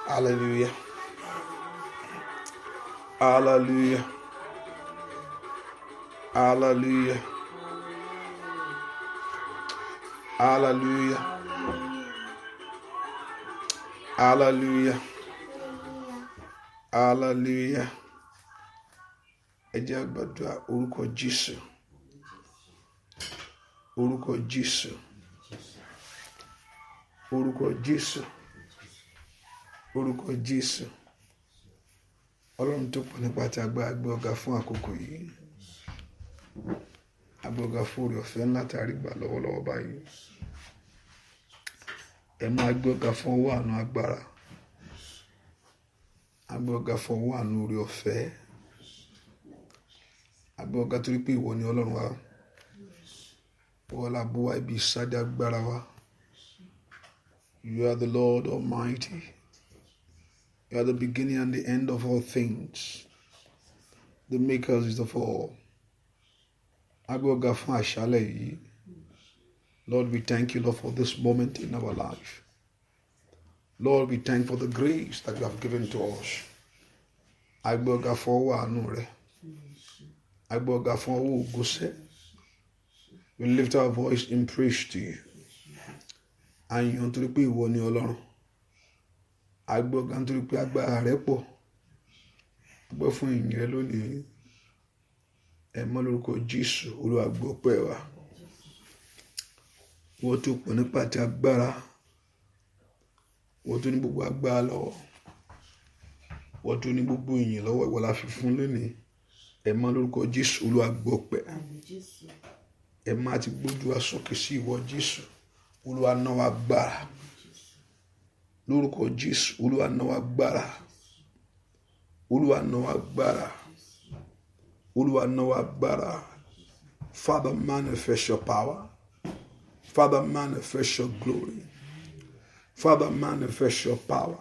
Hallelujah. Hallelujah. Hallelujah. Hallelujah. Hallelujah. Hallelujah. Ẹ jẹ́ a gbàdúrà orúkọ Jésù. Orúkọ Jésù. Orúkọ Jésù. Orúkọ Jésù. Ọlọ́run tó pọ̀ nípa ti agbára gbé ọ̀gá fún àkókò yìí. Agbé ọ̀gá fún oore ọ̀fẹ́ ńlá tí a rí gbà lọ́wọ́lọ́wọ́ báyìí. Ẹ máa gbé ọ̀gá fún ọwọ́ àánú agbára. Agbé ọ̀gá fún ọwọ́ àánú oore ọ̀fẹ́. Agbé ọ̀gá torí pé ìwọ ni Ọlọ́run wa. Ìwọ la bó wa ibi ìsáde agbára wa. You are the Lord Almighty. You are the beginning and the end of all things. The makers of all. Agbé ọ̀gá fún àṣálẹ́ yìí. Lord, we thank you, Lord, for this moment in our life. Lord, we thank you for the grace that you have given to us. Agbé ọ̀gá fún ọwọ́ àánú rẹ. Agbé ọ̀gá fún ọwọ́ ògo sẹ́. We lift our voice in praise to you. Àyàn torí pé ìwọ ni Ọlọ́run. Agbé ọ̀gá nítorí pé agbára rẹ pọ̀. Agbé fún ìyìn rẹ lónìí. Ẹ mọ́ lórúkọ Jésù, Olúwa gbọ́ ọpẹ́ wa. Wọ́n tó pọ̀ nípa ti agbára. Wọ́n tó ní gbogbo agbára lọ́wọ́. Wọ́n tó ní gbogbo ìyìn lọ́wọ́, ìwọ la fi fún lónìí. Ẹ mọ́ lórúkọ Jésù, Olúwa gbọ́ ọpẹ́. Ẹ má ti gbójú wa sókè sí ìwọ Jésù. Olúwa ná wa agbára. Lórúkọ Jésù, Olúwa ná wa agbára. Olúwa ná wa agbára. Olúwa ná wa agbára. Father, manifest your power. Father, manifest your glory. Father, manifest your power.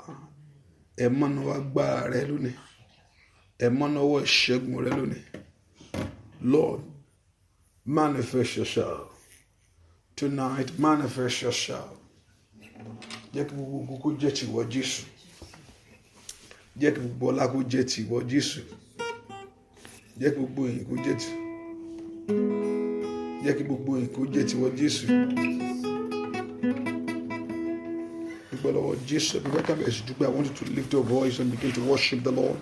Ẹ mọ́ ná wa agbára rẹ lónìí. Ẹ mọ́ ná wa ìṣẹ́gun rẹ lónìí. Lord, manifest yourself. Tonight, manifest yourself. Jẹ́ kí gbogbo ògo kó jẹ́ ti ìwọ Jésù. Jẹ́ kí gbogbo ọlá kó jẹ́ ti ìwọ Jésù. Jẹ́ kí gbogbo ìyìn kó jẹ́ ti. Jẹ́ kí gbogbo ìyìn kó jẹ́ ti ìwọ Jésù. Dúpẹ́ lọ́wọ́ Jésù. I want you to lift your voice and begin to worship the Lord.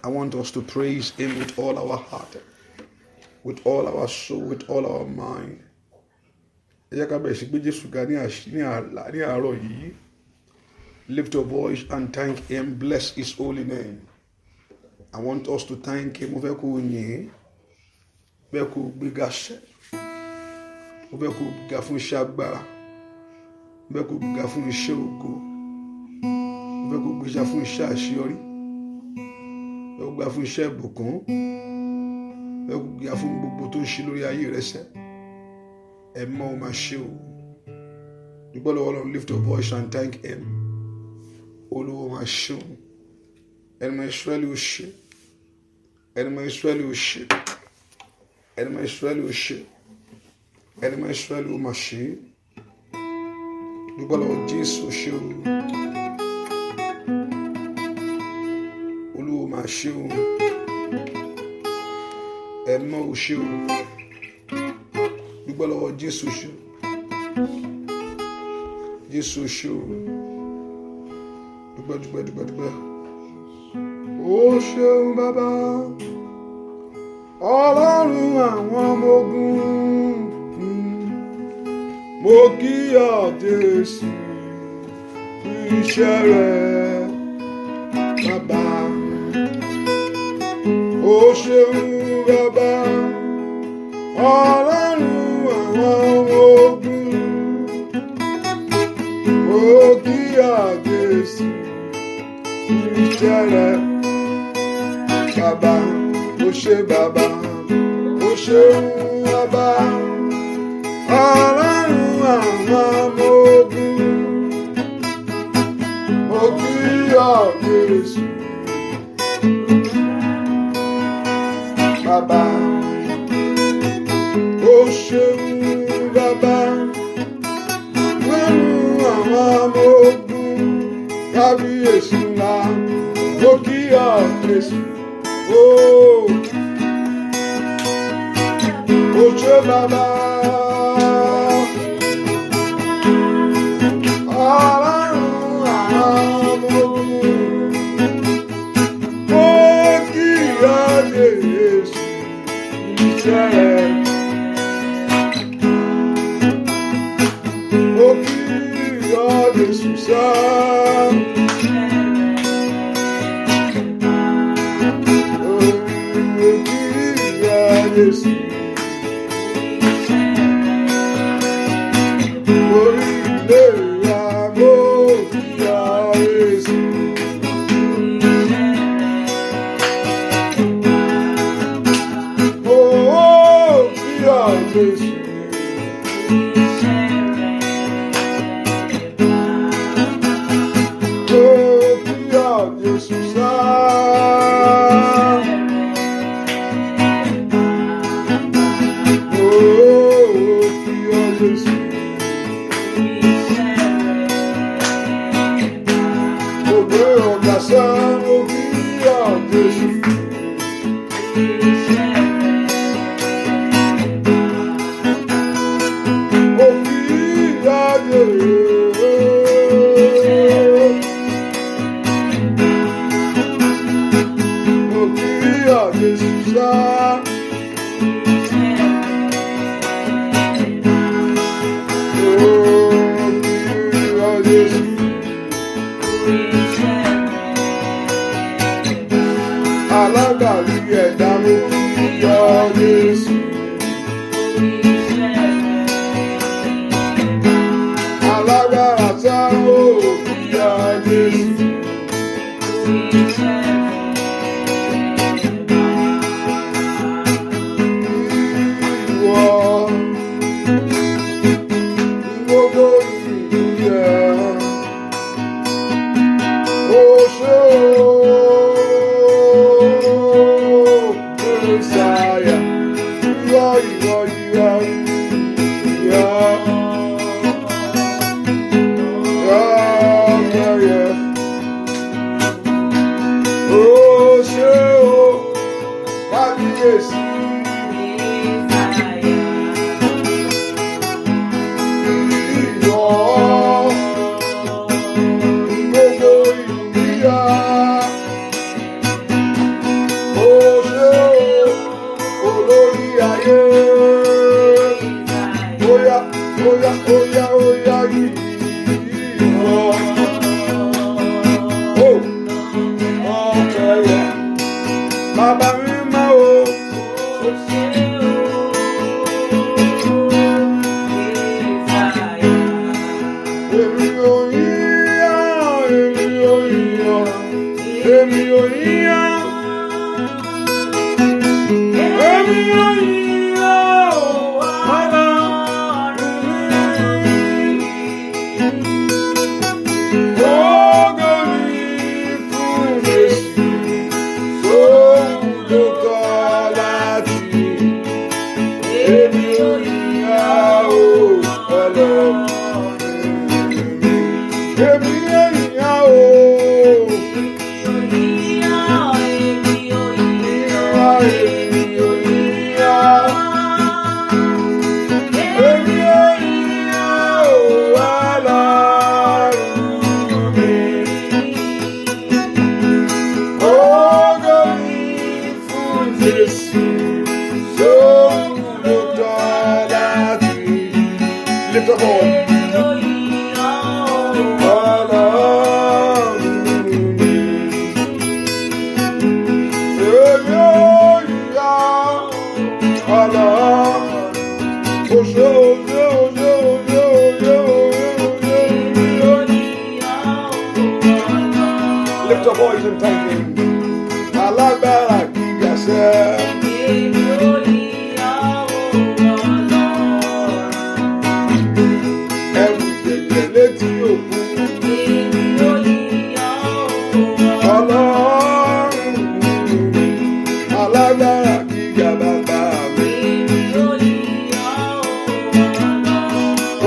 I want us to praise Him with all our heart, with all our soul, with all our mind. Ẹ jẹ́ ká bẹ̀rẹ̀ sí gbé Jésù ga ní àárọ̀ yìí. Lift your voice and thank Him. Bless His holy name. I want us to thank Him. Mo fẹ́ kó yìn. Mo fẹ́ kó gbéga sẹ́. Mo fẹ́ kó gbéga fún iṣẹ́ agbára. Mo fẹ́ kó gbéga fún iṣẹ́ ògo. Mo fẹ́ kó gbéga fún iṣẹ́ àṣeyọrí. Mo fẹ́ kó gbéga fún iṣẹ́ ìbùkún. Mo fẹ́ kó gbéga fún gbogbo tó ń ṣe lórí ayé rẹ sẹ́. Ẹ mọ́ ọ máa ṣe o. Dúpẹ́ lọ́wọ́ Ọlọ́run, lift your voice and thank Him. Olúwa máa ṣe o. Ẹni máa Ísírẹ́lì ó ṣe. Ẹni máa Ísírẹ́lì ó ṣe. Ẹni máa Ísírẹ́lì ó ṣe. Ẹni máa Ísírẹ́lì ó máa ṣe. Dúpẹ́ lọ́wọ́ Jésù ó ṣe o. Olúwa máa ṣe o. Ẹ mọ́ ó ṣe o. Dúpẹ́ lọ́wọ́ Jésù ṣe. Jésù ṣe o. Dúpẹ́. Ó ṣeun bàbá. Ọlọ́run àwọn ọmọ ogun. Mo kí ọ Jésù. Iṣẹ́ rẹ̀ bàbá. Ó ṣeun bàbá. Ọlọ́run àwọn ogun, mo kí ọ Jésù, iṣẹ́ rẹ bàbá, ó ṣe bàbá, ó ṣeun bàbá. Ọlọ́run àwọn ogun, mo kí ọ Jésù, bàbá. Ó ṣeun bàbá, lọ́run àwọn ọmọ ogun, kábíyèsí ńlá, mo kí ọ Jésù. Oh, o ṣé bàbá.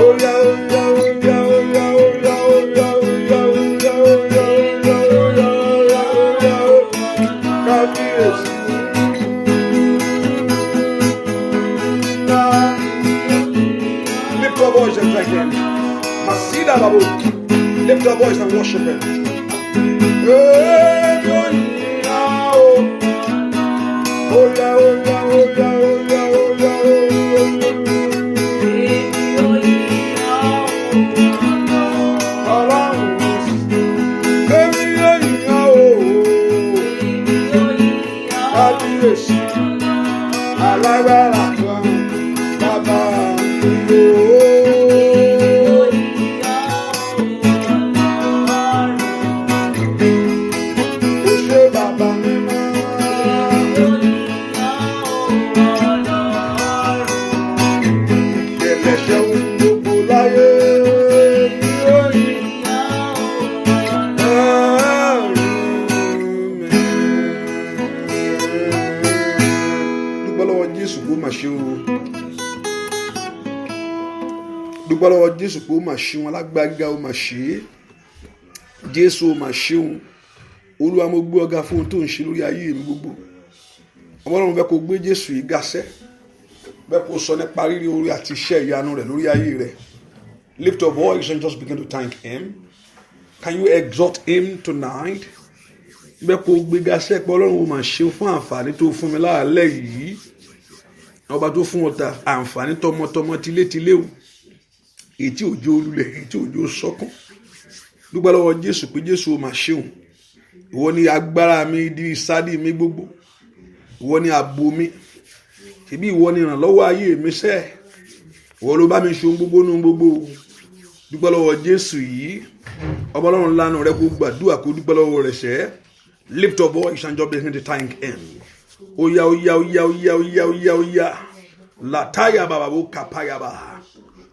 Oh, yeah, oh, yeah, oh, yeah, oh, yeah, oh, yeah, oh, yeah, oh, yeah, oh, yeah, oh, yeah. Lift your voice and worship Him. Dúpẹ́ lọ́wọ́ Jésù pé ó mà ṣeun, alágbága ó mà ṣe é. Jésù ó mà ṣeun. Olúwa mo gbé ọ̀gá fún ohun tó ń ṣe lórí ayé mi gbogbo. Ọlọ́run fẹ́ kó gbé Jésù yìí gàṣẹ́. Bẹ́ẹ̀ kó sọ nípa rírí orí àti iṣẹ́ ìyanu rẹ̀ lórí ayé rẹ̀. Lift your voice and just begin to thank Him. Can you exalt Him tonight? Bẹ́ẹ̀ kó gbé gàṣẹ́ pé Ọlọ́run ó mà ṣeun fún àǹfààní tó fún mi láàlẹ́ yìí. Ọba tó fún ọ̀tá àǹfààní tọmọtọmọ tilétilé o. Ètí òjò olulẹ̀, ètí òjò sọ́kàn. Dúpẹ́ lọ́wọ́ Jésù pé Jésù ó mà ṣeun. Ìwọ ni agbára mi, di ìsádi mi gbogbo. Ìwọ ni ààbò mi. Ṣebí ìwọ ni ìrànlọ́wọ́ ayé mi sẹ́. Ìwọ ló bá mi ṣe ohun gbogbo nínú gbogbo. Dúpẹ́ lọ́wọ́ Jésù yìí. Ọba Ọlọ́run lánàá rẹ kó gbàdúrà kó dúpẹ́ lọ́wọ́ rẹ̀ sẹ́. Lift your voice and just begin to thank Him. Oya oya oya oya oya oya oya. Lataya baba bo kapaya ba.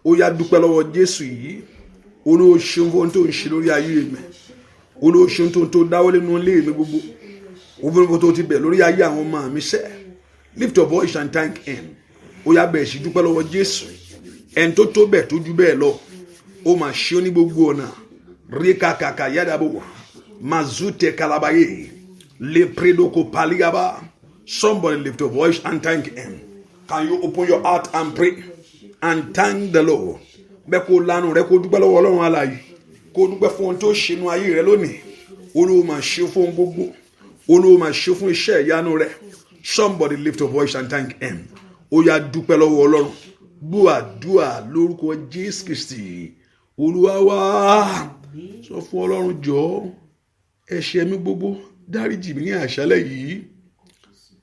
Oya dúpẹ́ lọ́wọ́ Jésù yìí. Olúwa ṣeun fún ohun tó ń ṣe lórí ayé mi. Olúwa ṣeun tó dáwọ́lé nínú ilé mi gbogbo. Òfin tó ti bẹ̀ lórí ayé àwọn ọmọ mi sẹ́. Lift your voice and thank Him. Oya bẹ̀ sí dúpẹ́ lọ́wọ́ Jésù. Ẹni tó bẹ̀ tó ju bẹ́ẹ̀ lọ. Ó mà ṣe ó ní gbogbo ọ̀nà. Rí kàkàkà yádàbò. Mazute kalabaye. Le predoko paliaba. Somebody lift your voice and thank Him. Can you open your heart and pray and thank the Lord? Bẹ́ẹ̀ kó lanu rẹ kó dúpẹ́ lọ́wọ́ Ọlọ́run alààyè. Kó dúpẹ́ fún ohun tó ṣe nínú ayé rẹ lónìí. Olúwa mà ṣe fún gbogbo. Olúwa mà ṣe fún iṣẹ́ ìyanu rẹ. Somebody lift your voice and thank Him. Ó yá dúpẹ́ lọ́wọ́ Ọlọ́run. Gbọ́ àdúrà lórúkọ Jésù Kristi. Olúwa wá. Sọ fún Ọlọ́run jọ̀ọ́. Ẹ̀ṣẹ̀ mi gbogbo dáríjì mí ní àṣálẹ́ yìí.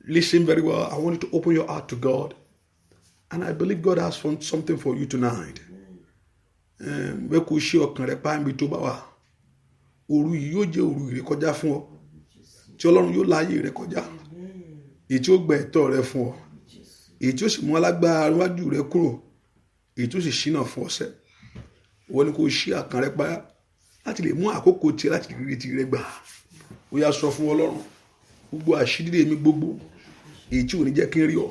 Listen very well. I want you to open your heart to God. And I believe God has found something for you tonight. Bẹ́ẹ̀ kò ṣe ọkàn rẹ pa níbi tó bá wà. Òru yìí yóò jẹ́ òru ìrékọjá fún ọ. Tí Ọlọ́run yóò láyé rẹ kọjá. Èyí tí ó gba ẹ̀tọ́ rẹ fún ọ. Èyí tí ó sì mú alágbára níwájú rẹ kúrò. Èyí tí ó sì ṣínà fún ọsẹ. Wọ́n ní kò ṣí ọkàn rẹ pa láti lè mú àkókò tiẹ̀ láti rí tirẹ̀ gbà. Ó yá sọ fún Ọlọ́run. Gbogbo àṣírí mi gbogbo. Èyí tí ò ní jẹ́ kí n rí ọ.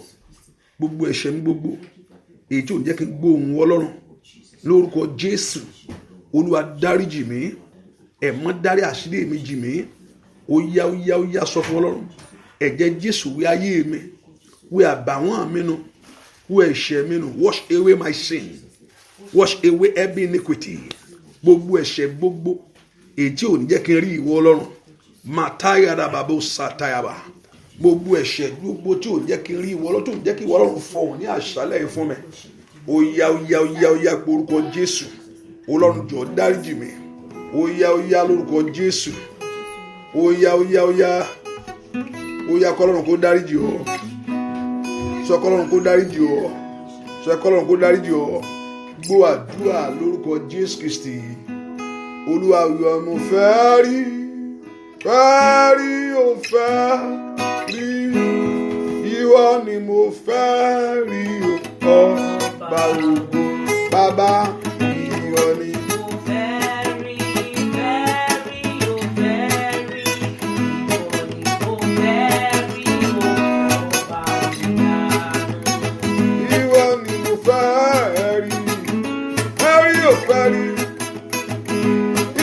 Gbogbo ẹ̀ṣẹ̀ mi gbogbo. Èyí tí ò ní jẹ́ kí n gbóhùn Ọlọ́run. Lórúkọ Jésù. Olúwa dáríjì mí. Ẹ̀mọ́ dárí àṣírí mi jì mí. Ó yá sọ fún Ọlọ́run. Ẹ̀jẹ̀ Jésù wẹ ayé mi. Wẹ àbàwọ́n mi nù. Wẹ ẹ̀ṣẹ̀ mi nù. Wash away my sin. Wash away every iniquity. Gbogbo ẹ̀ṣẹ̀ gbogbo. Èyí tí ò ní jẹ́ kí n rí ìwọ Ọlọ́run. Matayada babo satayaba. Gbogbo ẹ̀ṣẹ̀ gbogbo tí ò ní jẹ́ kí n rí ìwọ Ọlọ́run, tó ń jẹ́ kí ìwọ Ọlọ́run fọhùn ní àṣálẹ́ yìí fún mi. Ó yá lórúkọ Jésù. Ọlọ́run jọ̀ọ́ dáríjì mí. Ó yá lórúkọ Jésù. Ó yá kọ́lọ́run kó dáríjì ọ́. Sọ kọ́lọ́run kó dáríjì ọ́. Sọ kọ́lọ́run kó dáríjì ọ́. Gbọ́ àdúrà lórúkọ Jésù Kristi. Olúwa ìwọ mo fẹ́ rí. Fẹ́ rí. Ìwọ ni mo fẹ́ rí ọba ògo. Bàbá ìwọ ni mo fẹ́ rí. Ìwọ ni mo fẹ́ rí ọba ìyanu. Ìwọ ni mo fẹ́ rí. Fẹ́ rí.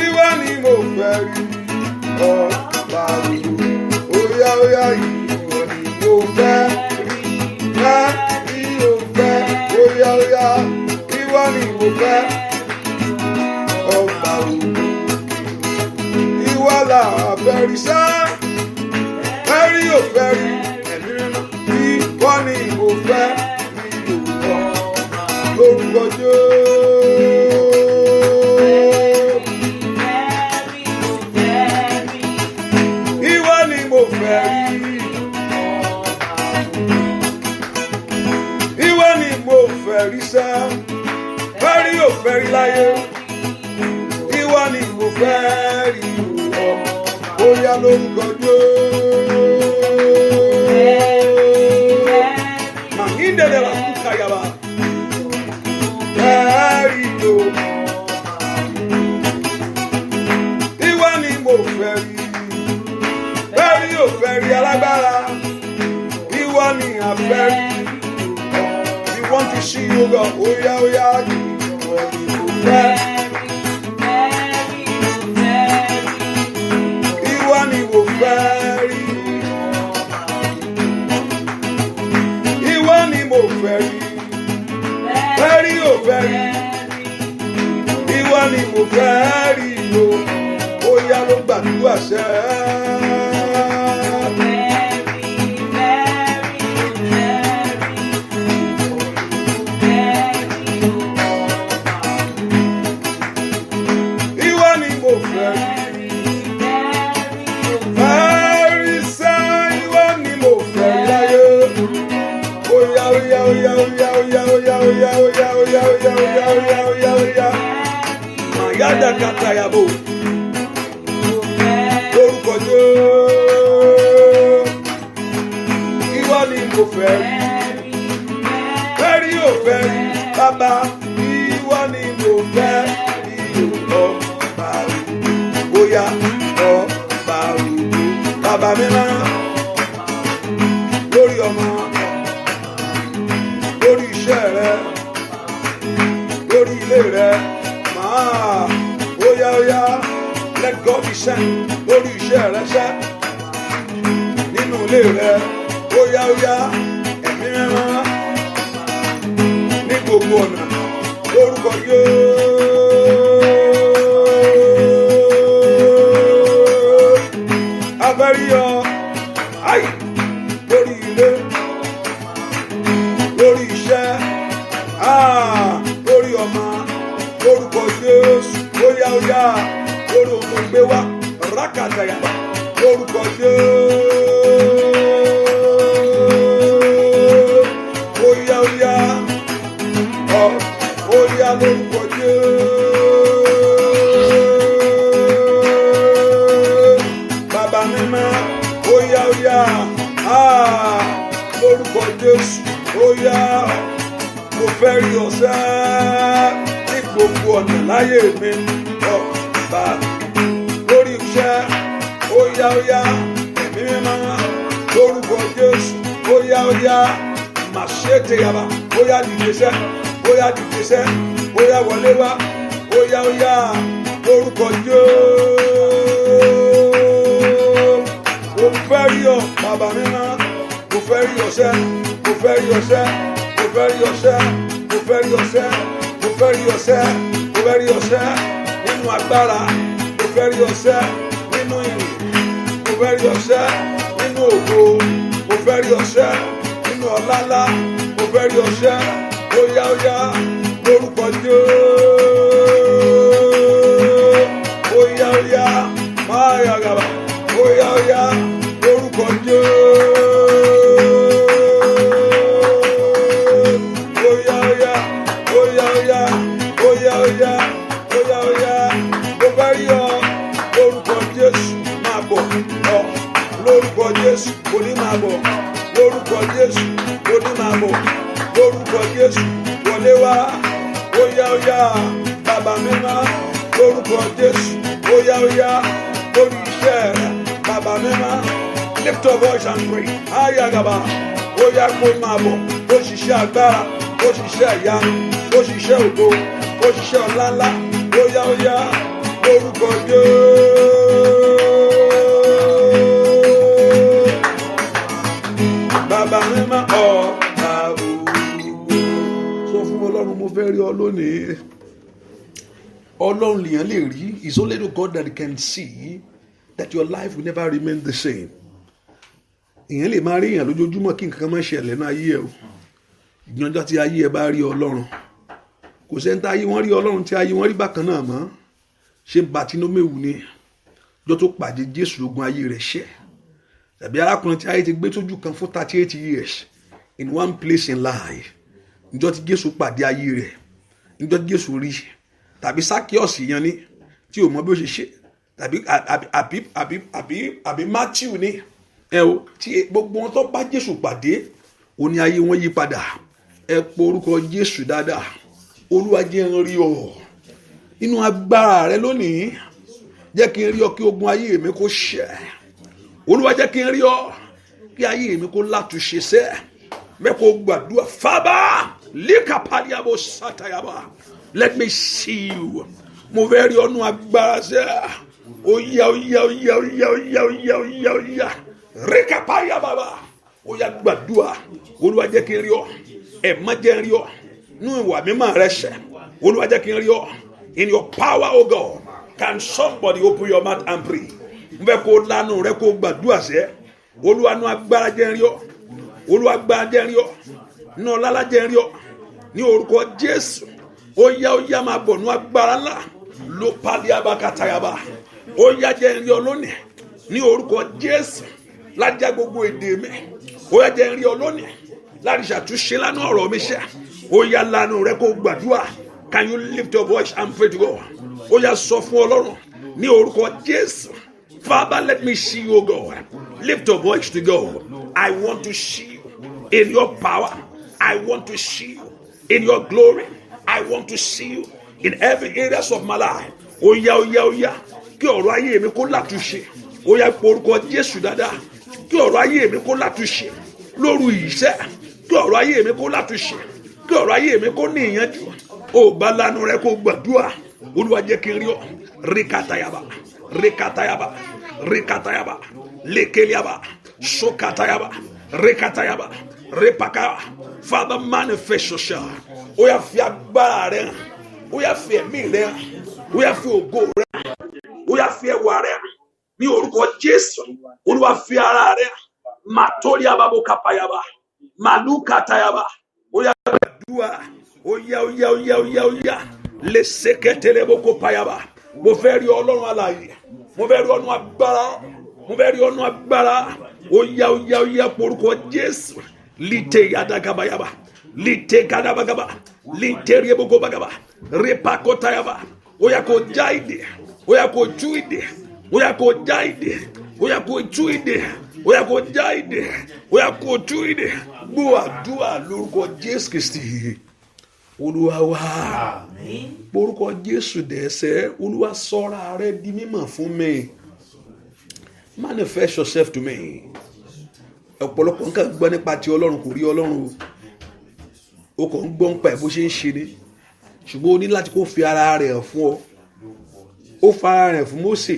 Ìwọ ni mo fẹ́ rí. Ọba ògo. Ó yá ìwọ ni mo fẹ́ rí. Ó yá ìwọ ni mo fẹ́. àfẹ́rí sá fẹ́rí ò fẹ́rí ẹ̀mí mímọ́ ìwọ ni mo fẹ́ mi ò kọ́ lórúkọ ìwọ ni mo fẹ́ rí ìwọ ni mo fẹ́ rí sá fẹ́rí ò fẹ́rí láyé ìwọ ni mo fẹ́ rí bóyá lórúkọ màgídẹ̀lẹ̀ wà fún kàyàbá fẹ́rí o ìwọ ni mo fẹ́ rí fẹ́rí ò fẹ́rí alágbára ìwọ ni a fẹ́ rí. We want to see you go, oya oya, ìwọ ni mo fẹ́. Ìwọ ni mo fẹ́ rí. Ìwọ ni mo fẹ́ rí. Fẹ́rí ò fẹ́ rí. Ìwọ ni mo fẹ́ rí o. Oya ló gbàdúrà sẹ́. Mayada katayabo lórúkọ ìwọ ni mo fẹ́ rí fẹ́rí ò fẹ́ rí bàbá ìwọ ni mo fẹ́ rí ọba bóyá ọba bàbá mi máa lórí ọmọ lórí iṣẹ́ rẹ lórí ilé rẹ máa óyá óyá let God be sent lórí iṣẹ́ rẹ ṣẹ́ nínú ilé rẹ óyá óyá ẹ̀mí mẹ́rán ní gbogbo ọ̀nà lórúkọ abẹ́ríyọ ayé lórí ilé lórí iṣẹ́ lórí ọmọ lórúkọ Jésù óyá óyá lórí ohun tó gbé wá rákàtàyà lórúkọ Jésù óyá óyá óyá lórúkọ Jésù bàbá mímọ́ óyá óyá lórúkọ Jésù óyá mo fẹ́ rí ọ̀sẹ̀ ní gbogbo ọ̀nà láyé mi ọba lórí iṣẹ́ óyá óyá ẹ̀mí mímọ́ lórúkọ Jésù óyá óyá màṣẹ́tẹ̀ yàrá óyá dìdesẹ́ óyá dìdesẹ́ óyá wọlé wá óyá óyá lórúkọ Jésù mo fẹ́ rí ọ bàbá mímọ́ mo fẹ́ rí ọ̀sẹ̀ mo fẹ́ rí ọ̀sẹ̀ mo fẹ́ rí ọ̀sẹ̀ mo fẹ́ rí ọ̀sẹ̀ mo fẹ́ rí ọ̀sẹ̀ mo fẹ́ rí ọ̀sẹ̀ nínú agbára mo fẹ́ rí ọ̀sẹ̀ nínú ìrìn mo fẹ́ rí ọ̀sẹ̀ nínú ògo mo fẹ́ rí ọ̀sẹ̀ nínú ọ̀làlá mo fẹ́ rí ọ̀sẹ̀ óyá óyá lórúkọ Jésù óyá óyá máa yàgàbà óyá óyá lórúkọ Jésù. Lórúkọ Jésù kò ní máa bọ̀ lórúkọ Jésù kò ní máa bọ̀ lórúkọ Jésù wọlé wá óyá óyá bàbá mímọ́ lórúkọ Jésù óyá óyá lórí iṣẹ́ rẹ bàbá mímọ́ lift your voice and pray ayagaba óyá kó máa bọ̀ ó ṣiṣẹ́ agbára ó ṣiṣẹ́ ìyanu ó ṣiṣẹ́ ògo ó ṣiṣẹ́ ọ̀làńlá óyá óyá lórúkọ Jésù. Bàbá mi máa ọ̀tá òwúrò. Sọ fún Ọlọ́run mo fẹ́ rí ọ lónìí. Ọlọ́run lèèyàn lè rí. It's only the God that can see that your life will never remain the same. Ìyẹn lè máa rí èèyàn lójoojúmọ́ kí nǹkan máa ṣẹlẹ̀ náà ayé ẹ o. Ìgbìyànjú tí ayé ẹ bá rí Ọlọ́run. Kò sẹ́ni tí ayé wọn rí Ọlọ́run tí ayé wọn rí bákan náà mọ́. Ṣé Bátíméù ni ọjọ́ tó pàdé Jésù ogun ayé rẹ̀ ṣẹ́? Tàbí arákùnrin tí ayé ti gbé sójú kan fún 38 years in one place in life. Níjọ́ tí Jésù pàdé ayé rẹ̀. Níjọ́ tí Jésù rí. Tàbí Sákíọ̀sì yẹn ni tí ò mọ bí ó ṣe ṣe. Tàbí Matthew ni ẹ o tí gbogbo wọn tó bá Jésù pàdé ó ní ayé wọn yí padà. Ẹ po orúkọ Jésù dáadáa. Olúwa jẹ́ n rí ọ inú agbára rẹ lónìí. Jẹ́ kí n rí ọ kí ogun ayé mi kó ṣẹ. Olúwa jẹ́ kí n rí ọ kí ayé mi kó látúnṣe sẹ́. Bẹ́ẹ̀ kó gbàdúrà Fábà líkàpàdéyàbò sátayàbà. Let me see you. Mo fẹ́ rí ọnú agbára sẹ́. Oya. Rékàpàyà bàbá. Oya gbàdúrà. Olúwa jẹ́ kí n rí ọ. Ẹ má jẹ́ n rí ọ. Nú ìwà mímọ́ rẹ ṣẹ. Olúwa jẹ́ kí n rí ọ. In your power, oh God. Can somebody open your mouth and pray? Nbẹ kó lanu rẹ kó gbàdúrà sẹ́. Olúwa nú agbára jẹ́ n rí ọ. Olúwa agbára jẹ́ n rí ọ. Nú ọlá jẹ́ n rí ọ. Ní orúkọ Jésù. Oya máa bọ̀ nú agbára ńlá. Ló pálí abakatayaba. Oya jẹ́ n rí ọ lónìí. Ní orúkọ Jésù. Lájà gbogbo èdè mi. Oya jẹ́ n rí ọ lónìí. Láti ṣàtúnṣe lánàá ọ̀rọ̀ mi ṣe. Oya lanu rẹ kó gbàdúrà. Can you lift your voice and pray to God? Oya sọ fún Ọlọ́run. Ní orúkọ Jésù. Father, let me see you, God. Lift your voice to God. I want to see you in your power. I want to see you in your glory. I want to see you in every areas of my life. Oya. Kí ọ̀rọ̀ ayé mi kó látúnṣe. Oya porúkọ Jésù dáadáa. Kí ọ̀rọ̀ ayé mi kó látúnṣe. Lóru iṣẹ́. Kí ọ̀rọ̀ ayé mi kó látúnṣe. Kí ọ̀rọ̀ ayé mi kó ní ìyànjú. Ó bá lanu rẹ kó gbàdúrà. Olúwa jẹ́ kí n rí ọ. Rekatayaba. Lekeliaba. Sokatayaba. Rekatayaba. Repaka. Father, manifest yourself. Oya fi agbára rẹ. Oya fi ẹ̀mí rẹ. Oya fi ògo rẹ. Oya fi ẹwà rẹ. Ní orúkọ Jésù. Olúwa fi ara rẹ. Matoriaba bokapayaba. Malukatayaba. Oya gbàdúrà. Oya. Leseketele bokopayaba. Mo fẹ́ rí Ọlọ́run alààyè. Mo fẹ́ rí ọ̀nà agbára. Oya porúkọ Jésù. Lite yadagabayaba. Lite kadabagaba. Lite riebogobagaba. Repakotayaba. Oya ko jaide. Oya ko juide. Oya ko jaide. Oya ko juide. Oya ko jaide. Oya ko juide. Gbọ́ àdúrà lórúkọ Jésù Kristi. Olúwa wa. Àmín. Orúkọ Jésù dẹ̀ẹ́sẹ̀. Olúwa sọ́ra rẹ di mímọ̀ fún mi. Manifest yourself to me. Ọ̀pọ̀lọpọ̀ nǹkan gbọ́ nípa ti Ọlọ́run kò rí Ọlọ́run o kàn ń gbọ́ nípa ẹ̀ bó ṣe ń ṣe ni ṣùgbọ́n o ní láti kó fi ara rẹ̀ hàn fún ọ. Ó fa ara rẹ̀ fún Mósè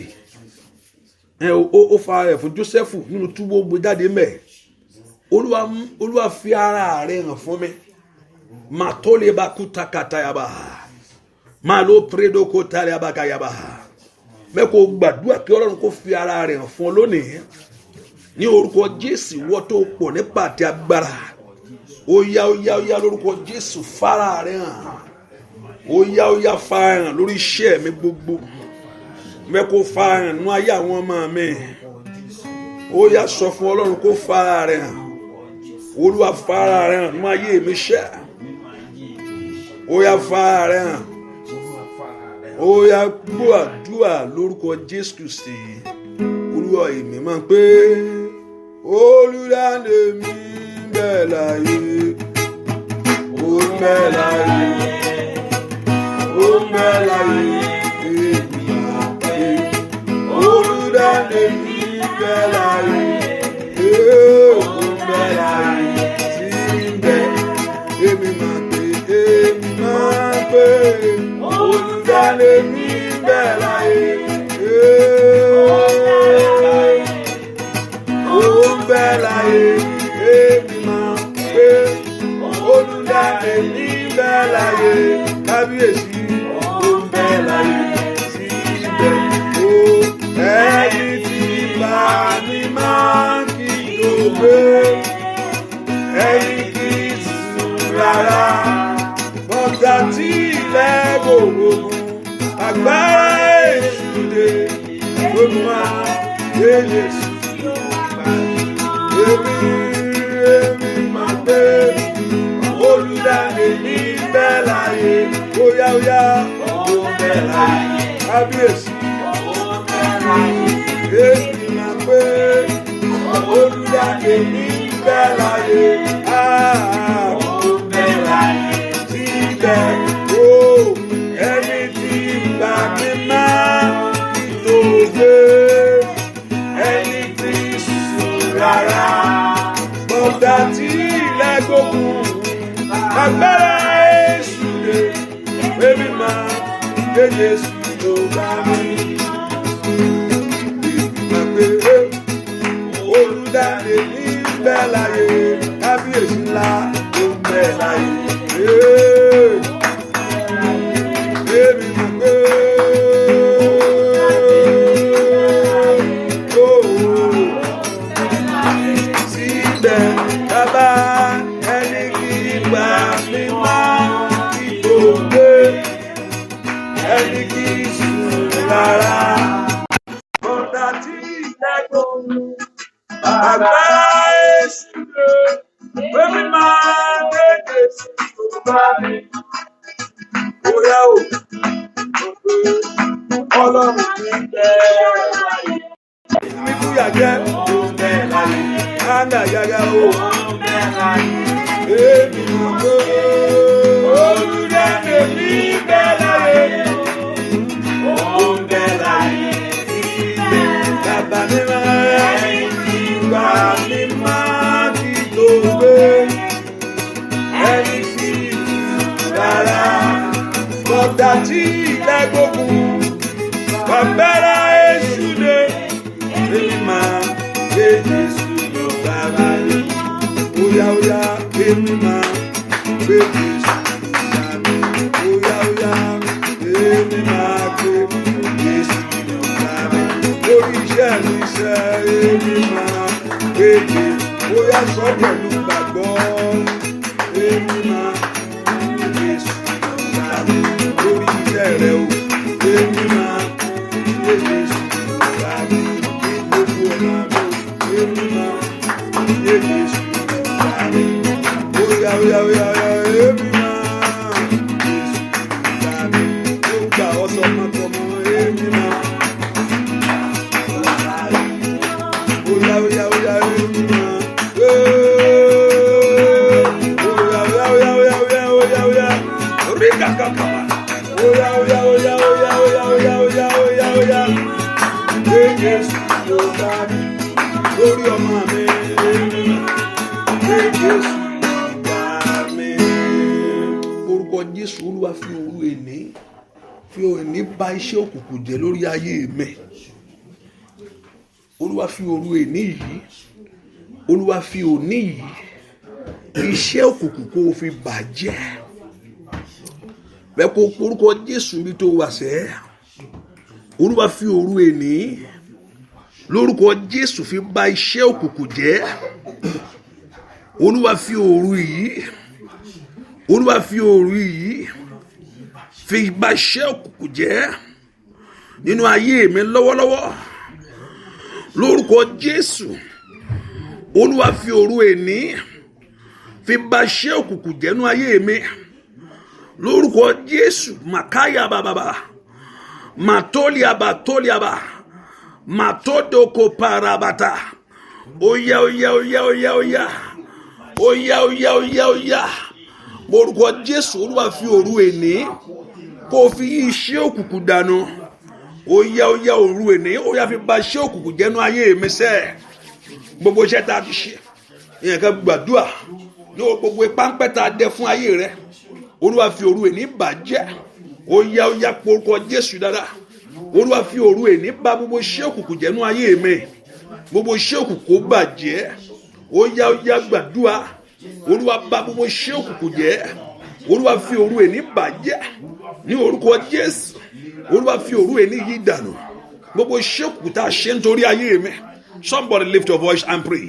ó fa ara rẹ̀ fún Jósẹ́fù nínú túbú gbé jáde mẹ́. Olúwa fi ara rẹ̀ hàn fún mi. Matole bakuta katayaba malo predo kotale abakayaba. Mẹ́kọ̀ọ́ gbàdúrà kí Ọlọ́run kó fi ara rẹ̀ hàn fún ọ lónìí. Ní orúkọ Jésù wọ́n tó pọ̀ nípa àti agbára. Oya lórúkọ Jésù fara rẹ̀ hàn. Oya fara hàn lórí iṣẹ́ mi gbogbo. Mẹ́kọ̀ọ́ fara hàn nínú ayé àwọn ọmọ mi. Oya sọ fún Ọlọ́run kó fara rẹ̀ hàn. Olúwa fara rẹ̀ hàn nínú ayé mi ṣẹ́. Oya fara rẹ̀ hàn. Oya gbọ́ àdúrà lórúkọ Jésù Kristi. Olúwa èmi máa ń pé olùdáǹdè mi bẹ́ẹ̀ láyé. Ó bẹ́ẹ̀ láyé. Èmi máa ń pé olùdáǹdè mi bẹ́ẹ̀ láyé. Ó bẹ́ẹ̀ láyé. Síbẹ̀ èmi máa ń pé olùdáǹdè mi bẹ́ẹ̀ láyé. Olùdáǹdè ní bẹ́ẹ̀ láyé kábíyèsí ó ń bẹ́ẹ̀ láyé. Èmi máa gbé olùdáni ní bẹ́ẹ̀ láyé. Óyá óyá ó bẹ́ẹ̀ láyé. Kábíyèsí. Èmi máa gbé olùdáni ní bẹ́ẹ̀ láyé. Ó bẹ́ẹ̀ láyé. Síbẹ̀ ó ẹni tí gbà mí máa tó gbé. Ẹni tí sùn rárá. Bọ́dà tí ilẹ̀ gbógun. Agbára Èṣù lè bébí máa gbé Jésù tó bá mi. Máa gbé olùdáni ní bẹ́ẹ̀ láyé. Kábíyèsí ńlá tó bẹ́ẹ̀ láyé. Bébí máa gbé. Síbẹ̀ bàbá ẹni kì í gbà mí máa kí tó gbé. Ẹni kì í sùn rárá. Bọ́dà tí ìdájọ́ agbára Èṣù lè bébí máa gbé Jésù tó bá mi. Bóyá o Ọlọ́run ti bẹ̀rẹ̀ láyé. Mi fúyà jẹ́ tó bẹ̀rẹ̀ láyé. Ánà yáyá o. Èmi mọ̀ pé olùdáni ní bẹ́ẹ̀ láyé. Ó bẹ́ẹ̀ láyé. Bàbá mi máa gbà mí máa kí tó gbé. Ẹni tí rárá. Bọ́dà tí ilẹ̀ gbógun. Agbára Èṣù lè bébí máa gbé Jésù ló bá mi. Óyá óyá èmi máa gbé Jésù ló bá mi. Óyá óyá èmi máa gbé Jésù ló bá mi. Lórí iṣẹ́ mi ṣe èmi máa gbé Jésù. Óyá sọ pẹ̀lú gbàgbọ́. Èmi máa gbé Jésù ló bá mi. Lórí iṣẹ́ rẹ o. Èmi máa gbé Jésù ló bá mi. Ní gbogbo ọ̀nà mi èmi máa gbé Jésù ló bá mi. Óyá óyá óyá èmi máa gbé Jésù ló bá mi. Ó gbà ọ́ tọmọtọmọ èmi máa gbé óyá óyá óyá èmi máa gbé. Óyá óyá óyá óyá óyá óyá óyá orí kàkà kàmá. Óyá óyá óyá óyá óyá óyá óyá óyá óyá gbé Jésù ló bá mi. Lórí ọmọ mi gbé Jésù ló bá mi. Orúkọ Jésù Olúwa fi òní bà iṣẹ́ òkùnkùn jẹ́ lórí ayé mi. Olúwa fi òru èní yìí. Olúwa fi òní yìí. Iṣẹ́ òkùnkùn kó o fi bàjẹ́. Bẹ́ẹ̀ kó orúkọ Jésù bí tó wà sẹ́. Olúwa fi òru èní. Lórúkọ Jésù fi bà iṣẹ́ òkùnkùn jẹ́. Olúwa fi òru yìí. Olúwa fi òru yìí. Fi bà iṣẹ́ òkùnkùn jẹ́. Nínú ayé mi lọ́wọ́lọ́wọ́. Lórúkọ Jésù. Olúwa fi òru èní. Fi bà iṣẹ́ òkùnkùn jẹ́ nínú ayé mi. Lórúkọ Jésù. Makaya bababa. Matoliaba. Matodoko parabata. Oya oya oya oya oya. Oya oya oya oya. Lórúkọ Jésù Olúwa fi òru èní. Kó fi iṣẹ́ òkùnkùn dànù. Oya oya òru èní. Oya fi bà iṣẹ́ òkùnkùn jẹ́ nínú ayé mi sẹ́. Gbogbo iṣẹ́ tá a ti ṣe. Ìyẹn kan gbàdúrà. Yóò gbogbo ipá ń pẹ́ tá a dẹ fún ayé rẹ. Olúwa fi òru èní bàjẹ́. Oya oya porúkọ Jésù dáadáa. Olúwa fi òru èní bà gbogbo iṣẹ́ òkùnkùn jẹ́ nínú ayé mi. Gbogbo iṣẹ́ òkùnkùn bàjẹ́. Oya oya gbàdúrà. Olúwa bà gbogbo iṣẹ́ òkùnkùn jẹ́. Olúwa fi òru èní bàjẹ́. Ní orúkọ Jésù. Olúwa fi òru èní yí dànù. Gbogbo iṣẹ́ òkùnkùn tá a ṣe nítorí ayé mi. Somebody lift your voice and pray.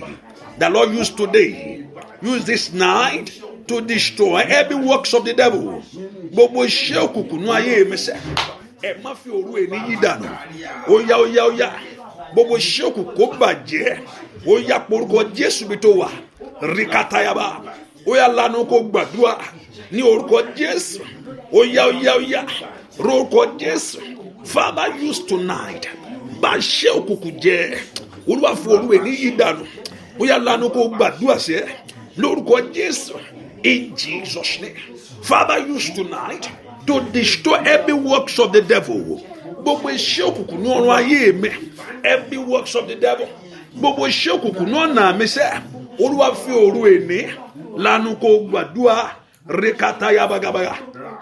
The Lord used today. Use this night to destroy every works of the devil. Gbogbo iṣẹ́ òkùnkùn ní ayé mi sẹ́. ẹ má fi òru èní yí dànù ó yá ó yá ó yá gbogbo iṣẹ́ òkùnkùn kó bàjẹ́ ó yá porúkọ Jésù bí tó wà rikatayaba ó yá lanu kó gbàdúrà ní orúkọ Jésù ó yá ó yá ó yá lórúkọ Jésù. Father, use tonight bá iṣẹ́ òkùnkùn jẹ́ Olúwa fi òru èní yí dànù ó yá lanu kó gbàdúrà sẹ́ lórúkọ Jésù. In Jesus' name, Father, use tonight to destroy every works of the devil. Gbogbo iṣẹ́ òkùnkùn ní ọ̀run ayé mi, every works of the devil. Gbogbo iṣẹ́ òkùnkùn ní ọ̀nà mi sẹ́, Olúwa fi òru èní lanu kó gbàdúrà rekata yabagabaga.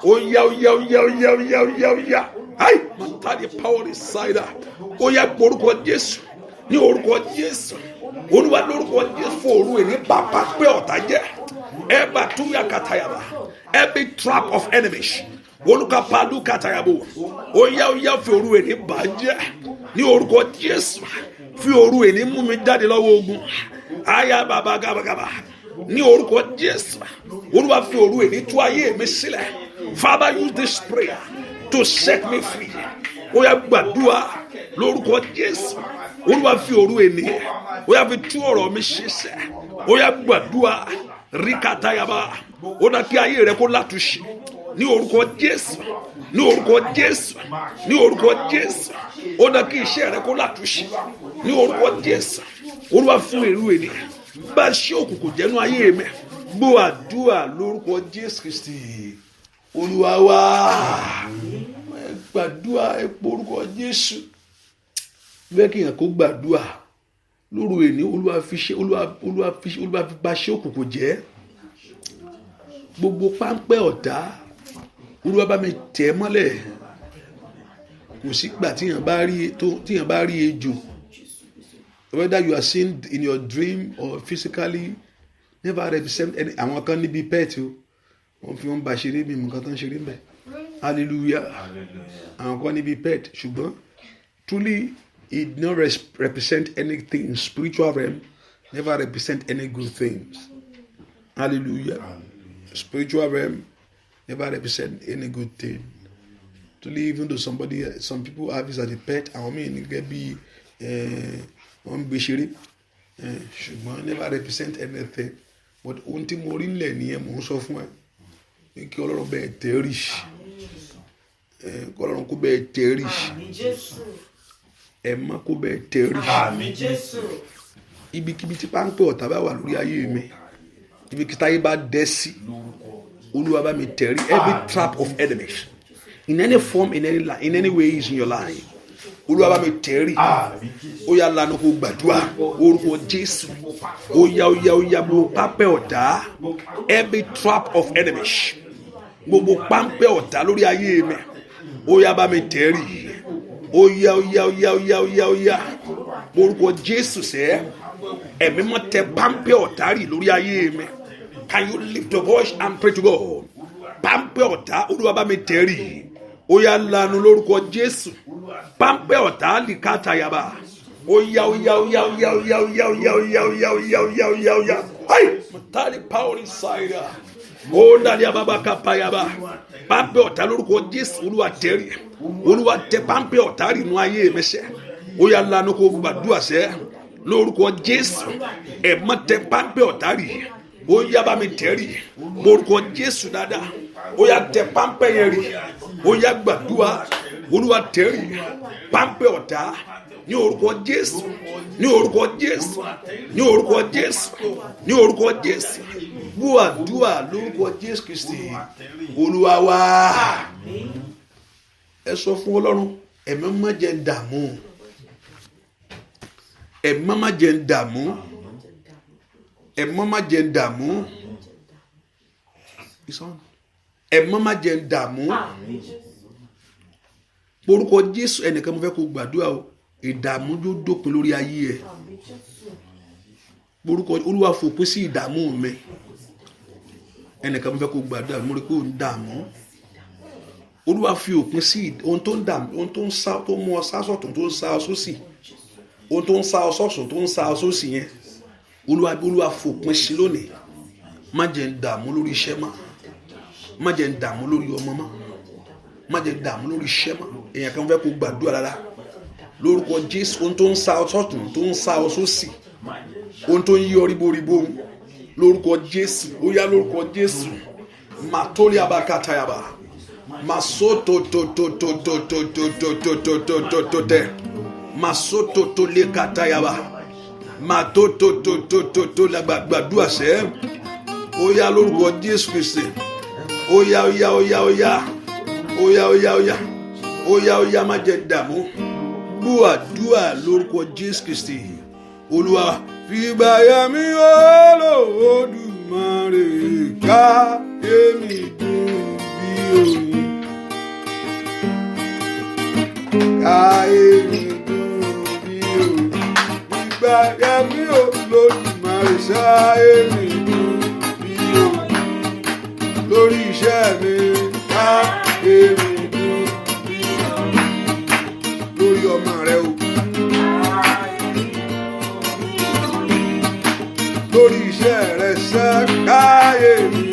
Ó yá ó yá ó yá ó yá ó yá ó yá ó yá. Ai, matadi power inside. Ó yá orúkọ Jésù ní orúkọ Jésù. Olúwa lórúkọ Jésù fún òru èní bàbá pé ọ̀tá jẹ́. Every trap of enemies. Woluka padu katayabo. Oya fi òru èní bàjẹ́ ní orúkọ Jésù. Fi òru èní mú mi jáde lọ́wọ́ ogun. Aya baba gaba. Ní orúkọ Jésù. Olúwa fi òru èní tú ayé mi sílẹ̀. Father, use this prayer to set me free. Oya gbàdúrà lórúkọ Jésù. Olúwa fi òru èní. Oya fi tú ọ̀rọ̀ mi ṣiṣẹ́. Oya gbàdúrà rikatayaba ó dá kí ayé rẹ kó látúnṣe ní orúkọ Jésù ní orúkọ Jésù ní orúkọ Jésù ó dá kí iṣẹ́ rẹ kó látúnṣe ní orúkọ Jésù. Olúwa fún èrú ènìyàn bá ṣe òkùnkùn jẹ́nu ayé mi gbọ́ àdúrà lórúkọ Jésù Kristi Olúwa wa. Gbàdúrà ẹ porúkọ Jésù bẹ́ẹ̀ kí èèyàn kó gbàdúrà lóru èní. Olúwa fi bá ṣe òkùnkùn jẹ́ gbogbo páńpẹ́ ọ̀tá. Olúwa bá mi tẹ̀ mọ́lẹ̀. Kò sígbà tíyàn bá rí ejò, whether you are seen in your dream or physically, never represent any. Àwọn kan níbi pet o wọ́n fi wọ́n bá ṣeré mi nǹkan tó ń ṣeré mbẹ̀ hallelujah. Àwọn kan níbi pet ṣùgbọ́n truly it not represent anything in spiritual realm, never represent any good things. Hallelujah. Spiritual realm never represent any good thing. To live, even though some people have this as a pet, I mean, it can be one bishiri, never represent anything. But unti morin le ni mo sọ fún ẹ kí Ọlọ́run bẹ́ẹ̀ tẹríṣ kí Ọlọ́run kó bẹ́ẹ̀ tẹríṣ ẹ má kó bẹ́ẹ̀ tẹríṣ. Àmín Jésù. Ibikíbi tí páńpẹ́ ọ̀tá bá wà lórí ayé mi, ibikíbi táyé bá dẹ́ sí, Olúwa bá mi tẹ̀rí every trap of enemies in any form, in any ways in your life. Olúwa bá mi tẹ̀rí. Ó yá lanu kó gbàdúrà orúkọ Jésù. Ó yá gbogbo páńpẹ́ ọ̀tá, every trap of enemies, gbogbo páńpẹ́ ọ̀tá lórí ayé mi, ó yá bá mi tẹ̀rí. Ó yá orúkọ Jésù sẹ́ ẹ̀mí mọ́ tẹ páńpẹ́ ọ̀tá rì lórí ayé mi. Can you lift your voice and pray to God? Páńpẹ́ ọ̀tá Olúwa bá mi tẹ̀ rì. Ó yá lanu lórúkọ Jésù. Páńpẹ́ ọ̀tá lìkàtà yaba. Ó yá. Ay, matali power inside. Ó dàdí ababa kapa yaba. Páńpẹ́ ọ̀tá lórúkọ Jésù Olúwa tẹ̀ rì. Olúwa tẹ páńpẹ́ ọ̀tá rì nú ayé mi sẹ́. Ó yá lanu kó gbàdúrà sẹ́ lórúkọ Jésù. Ẹ má tẹ páńpẹ́ ọ̀tá rì. Ó yá bá mi tẹ̀ rì lórúkọ Jésù dáadáa. Ó yá tẹ páńpẹ́ yẹn rì. Ó yá gbàdúrà Olúwa tẹ̀ rì páńpẹ́ ọ̀tá ní orúkọ Jésù, ní orúkọ Jésù, ní orúkọ Jésù, ní orúkọ Jésù. Gbàdúrà lórúkọ Jésù Kristi Olúwa wa. Ẹ sọ fún Ọlọ́run ẹ̀mí má jẹ́ n dààmú, ẹ̀mí má jẹ́ n dààmú, ẹ̀mí má jẹ́ n dààmú, ẹ̀mí má jẹ́ n dààmú. Orúkọ Jésù ẹnìkan mo fẹ́ kó gbàdúrà o, ìdààmú yóò dópin lórí ayé ẹ. Orúkọ Olúwa fòpin sí ìdààmú mi. Ẹnìkan mo fẹ́ kó gbàdúrà mo rí pé ó ń dààmú. Olúwa fi òpin sí ohun tó ń dààmú, ohun tó ń sá, tó mú ọ sá sọ́tún, tó ń sá ọ sósì, ohun tó ń sá ọ sọ́tún, tó ń sá ọ sósì yẹn. Olúwa fòpin sí lónìí. Má jẹ́ n dààmú lórí iṣẹ́ mọ́, má jẹ́ n dààmú lórí ọmọ mọ́, má jẹ́ dààmú lórí iṣẹ́ mọ́. Èèyàn kan fẹ́ kó gbàdúrà rárá lórúkọ Jésù. Ohun tó ń sa ọ sọ́tún tó ń sa ọ sósì, ohun tó ń yí ọ ríboríbo lórúkọ Jésù, ó yá lórúkọ Jésù. Matoli abakatayaba masoto to masoto to le katayaba matoto to la gbàdúrà sẹ́. Ó yá lórúkọ Jésù Kristi. Ó yá má jẹ́ dààmú. Gbàdúrà lórúkọ Jésù Kristi. Olúwa fìgbà yà mí Olódùmarè ká èmi dùn bí oyin. Ká èmi dùn bí oyin. Fìgbà yà mí Olódùmarè ká èmi dùn bí oyin. Lórí iṣẹ́ mi ká èmi dùn bí oyin. Lórí ọmọ rẹ o. Lórí iṣẹ́ rẹ̀ ṣẹ́ káyé mi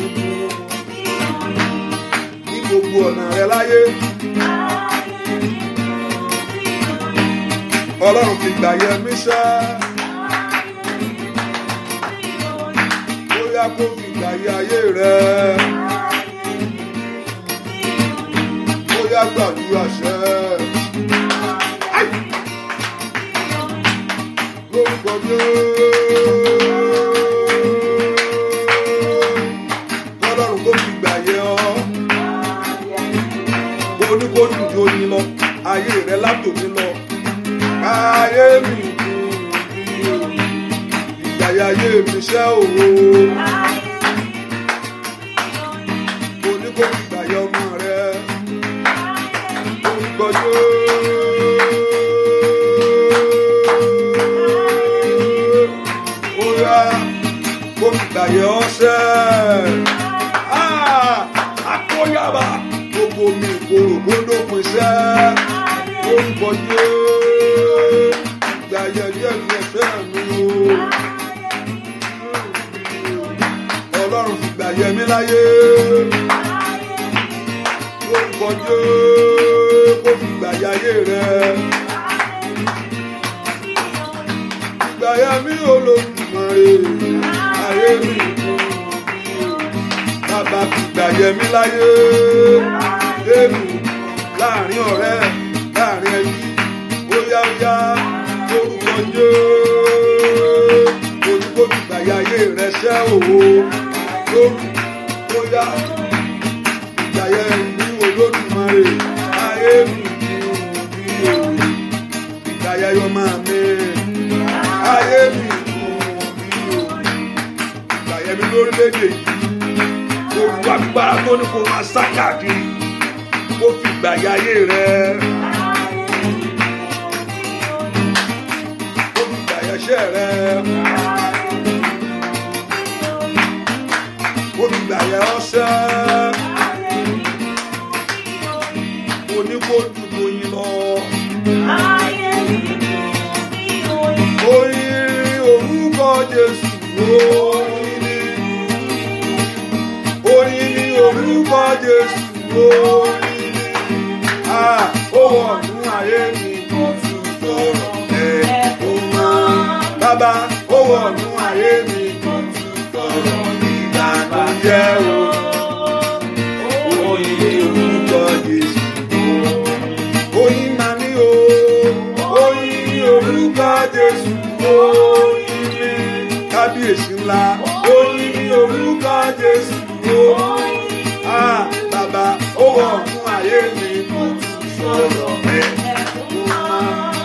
ní gbogbo ọ̀nà rẹ̀ láyé. Ọlọ́run fi gbà yẹ mí ṣẹ́. Ó yá kó fi gbà yẹ ayé rẹ̀. Ó yá gbàdúrà ṣẹ́. Lórúkọ Jésù. Oníkójú tó ní lọ, ayé rẹ látòmí lọ, ayé mi dùn bí oyin, ìgbàyà ayé mi ṣẹ́ òwò. Oníkójú ìgbàyà ọmọ rẹ, oníkójú. Ó yá kó ìgbàyà ọ̀sẹ̀. Àkóyàbá. Omi ìkorò gbódò pèsè orúkọ Jésù. Gbàyẹ díẹ̀ díẹ̀ fẹ́ràn mi o. Ọlọ́run fi gbàyẹ mi láyé. Orúkọ Jésù kó fi gbàyẹ ayé rẹ. Gbàyẹ mi Olódùmarè ayé mi. Bàbá fi gbàyẹ mi láyé. Èmi láàrin ọ̀rẹ́ láàrin ẹbí. Ó yá lórúkọ Jésù. Olùkójú gbàyà ayé rẹ ṣẹ́ òwò. Ó yá gbàyà ìlú Olódùmarè ayé mi bí òye. Gbàyà yọmọ mi ayé mi bí òye. Gbàyà mi lórílẹ̀-èdè yìí. Olùwà gbára tó ní kó máa sá káàkiri. Ó fi gbàyà ayé rẹ̀. Ó fi gbàyà iṣẹ́ rẹ̀. Ó fi gbàyà ọ̀sẹ̀. Mo ní kó dùbò yín lọ. Oyin orúkọ Jésù. Oyin ní orúkọ Jésù. Ó wọ̀nú ayé mi kó tún tọrọ ẹ̀kọ́ mọ́. Bàbá ó wọ̀nú ayé mi kó tún tọrọ ìbànújẹ́ o. Oyin ní orúkọ Jésù. Oyin máa ní o. Oyin ní orúkọ Jésù. Oyin ní kábíyèsí ńlá. Oyin ní orúkọ Jésù. Bàbá ó wọ̀nú ayé mi kó tún sọ̀rọ̀ ẹ̀kọ́ mọ́.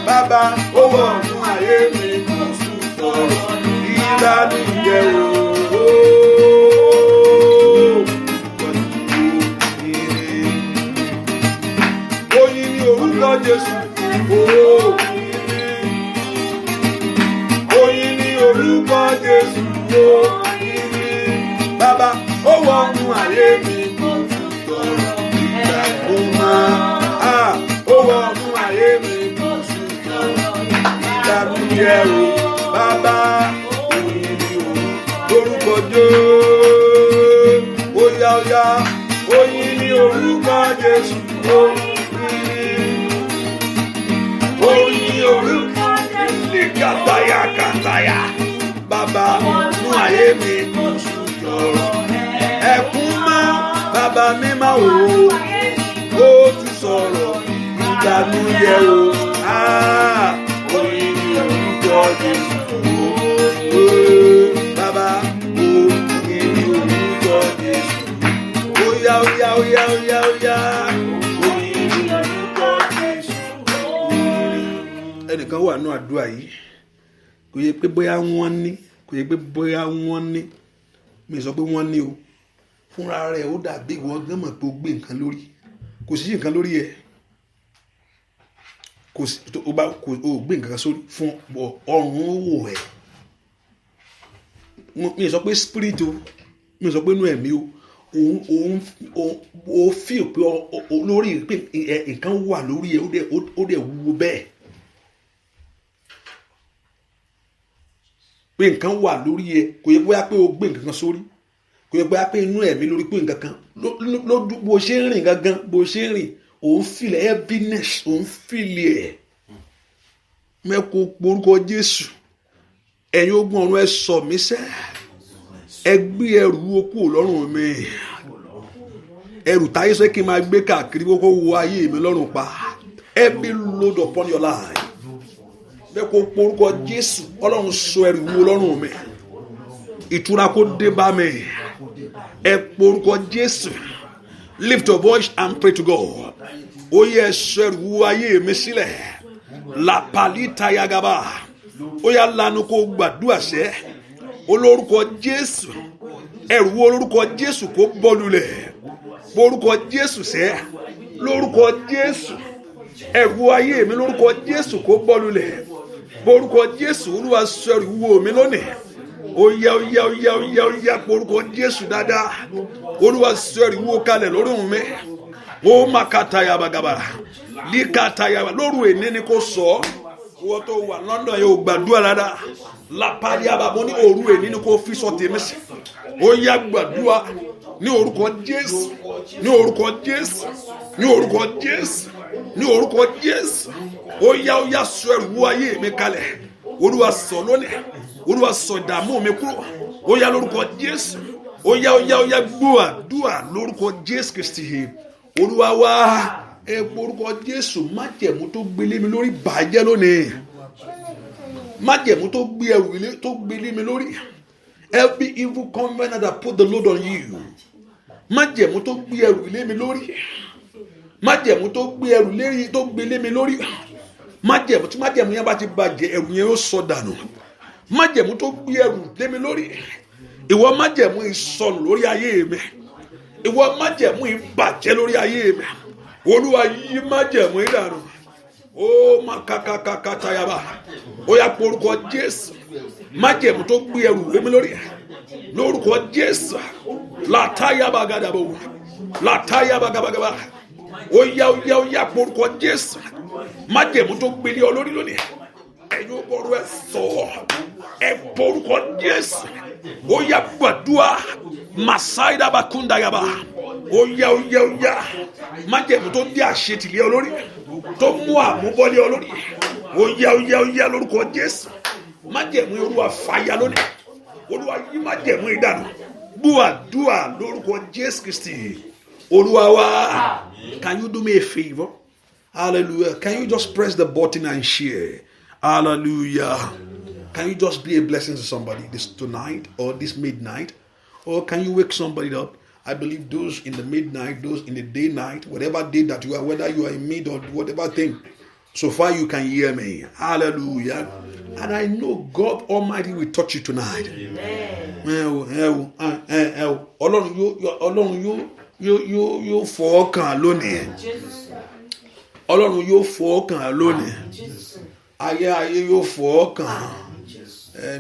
Bàbá ó wọ̀nú ayé mi kó tún sọ̀rọ̀ ìbànújẹ́ o. Oyin ní orúkọ Jésù. Oyin ní orúkọ Jésù. Bàbá ó wọ̀nú ayé mi kó tún sọ̀rọ̀ ìbànújẹ́ mọ́. Ó wọ̀nú ayé mi kó tún sọ̀rọ̀ ìbànújẹ́ o. Bàbá oyin ní orúkọ Jésù. Ó yá oyin ní orúkọ Jésù. Oyin orúkọ Likataya kataya. Bàbá mú ayé mi kó sùjọ́rọ̀. Ẹkún mọ́ bàbá mi máa wò ó tún sọ̀rọ̀ ìbànújẹ́ o. Oyin orúkọ Jésù. Bàbá oyin orúkọ Jésù. Oya oya oya oya oya. Oyin orúkọ Jésù. Ẹnìkan wà nínú àdúrà yìí. Kò yẹ pé bóyá wọ́n ní, kò yẹ pé bóyá wọ́n ní, mi sọ pé wọ́n ní o. Fúnra rẹ̀ ó dàbí ìwọ gán mọ̀ pé ó gbé nǹkan lórí. Kò sí nǹkan lórí ẹ̀. Kò sí ó gbé nǹkan sórí fún ọrùn owó ẹ̀. Mi sọ pé spirit o, mi sọ pé inú ẹ̀mí o. Òun feel pé lórí pé nǹkan wà lórí ẹ̀ ó dẹ̀ wúwo bẹ́ẹ̀. Pé nǹkan wà lórí ẹ̀, kò yẹ bóyá pé o gbé nǹkan kan sórí, kò yẹ bóyá pé inú ẹ̀mí lórí pé nǹkan kan lójú bó ṣe ń rìn gangan, bó ṣe ń rìn òun feel heaviness, òun feel ẹ̀. Mẹ́kò porúkọ Jésù. Ẹ̀yin ogun ọ̀run ẹ sọ mí sẹ́. Ẹ gbé ẹrù okú lọ́rùn mi. Ẹrù táyé sọ kí n máa gbé káàkiri kókó wo ayé mi lọ́rùn pa. Every load upon your life. Bẹ́ẹ̀ kó porúkọ Jésù, Ọlọ́run sọ ẹrù wo lọ́rùn mi. Ìtura kó dé bá mi. Ẹ porúkọ Jésù. Lift your voice and pray to God. Ó yẹ sọ ẹrù wo ayé mi sílẹ̀. La palita yagaba. Ó yá lanu kó gbàdúrà sẹ́. Olórúkọ Jésù. Ẹrù wo olórúkọ Jésù kó bọ́lulẹ̀. Borúkọ Jésù sẹ́. Lórúkọ Jésù. Ẹrù wo ayé mi lórúkọ Jésù kó bọ́lulẹ̀. Borúkọ Jésù Olúwa sọ ẹrù wo mi lónìí. Ó yá borúkọ Jésù dáadáa. Olúwa sọ ẹrù wo kalẹ̀ lórí mi. Ó makata yabagaba. Likata yaba lóru èní ni kò sọ. Wọ́n tó wà London yóò gbàdúrà dáadáa. Lápárí àbàbọ̀ ní òru èní ni kò fi sọ tèmi sí. Ó yá gbàdúrà ní orúkọ Jésù, ní orúkọ Jésù, ní orúkọ Jésù, ní orúkọ Jésù. Ó yá sọ ẹrù wo ayé mi kalẹ̀. Olúwa sọ lónìí. Olúwa sọ ìdààmú mi kúrò. Ó yá lórúkọ Jésù. Ó yá gbọ́ àdúrà lórúkọ Jésù Kristi. Olúwa wá. Ẹ porúkọ Jésù, májẹ̀mú tó gbélé mi lórí bàjẹ́ lónìí. Májẹ̀mú tó gbélé mi lórí. Every evil covenant that put the load on you. Májẹ̀mú tó gbé ẹrù lé mi lórí. Májẹ̀mú tó gbé ẹrù lérí tó gbélé mi lórí. Májẹ̀mú tí májẹ̀mú yẹn bá ti bàjẹ́, ẹrù yẹn ó sọ dànù. Májẹ̀mú tó gbé ẹrù lé mi lórí. Ìwọ májẹ̀mú ìsọnù lórí ayé mi. Ìwọ májẹ̀mú ìbàjẹ́ lórí ayé mi. Olúwa yí májẹ̀mú ìdànù. Ó má kàkàkàkà yaba. Ó yá porúkọ Jésù. Májẹ̀mú tó gbé ẹrù lé mi lórí. Lórúkọ Jésù. Látàyàbá gàdàbò. Látàyàbá gàbàgàbà. Ó yá porúkọ Jésù. Májẹ̀mú tó gbé lé ọ lórí lónìí. Ẹ̀yin ọgbọ̀rọ̀ ẹ̀ sọ. Ẹ porúkọ Jésù. Ó yá gbàdúrà. Màsáìdá bàkúndà yaba. Ó yá. Májẹ̀mú tó dé àṣetìlé ọ lórí. Tó mú àmúbọ́lé ọ lórí. Ó yá lórúkọ Jésù. Májẹ̀mú Olúwa fàyà lónìí. Olúwa yí májẹ̀mú ìdànù. Gbàdúrà lórúkọ Jésù Kristi. Olúwa wá. Can you do me a favor? Hallelujah. Can you just press the button and share? Hallelujah. Can you just be a blessing to somebody this tonight or this midnight? Or can you wake somebody up? I believe those in the midnight, those in the day night, whatever day that you are, whether you are in mid or whatever thing, so far you can hear me. Hallelujah. And I know God Almighty will touch you tonight. Ọlọ́run yóò fọkàn lónìí. Ọlọ́run yóò fọkàn lónìí. Ayé yóò fọkàn.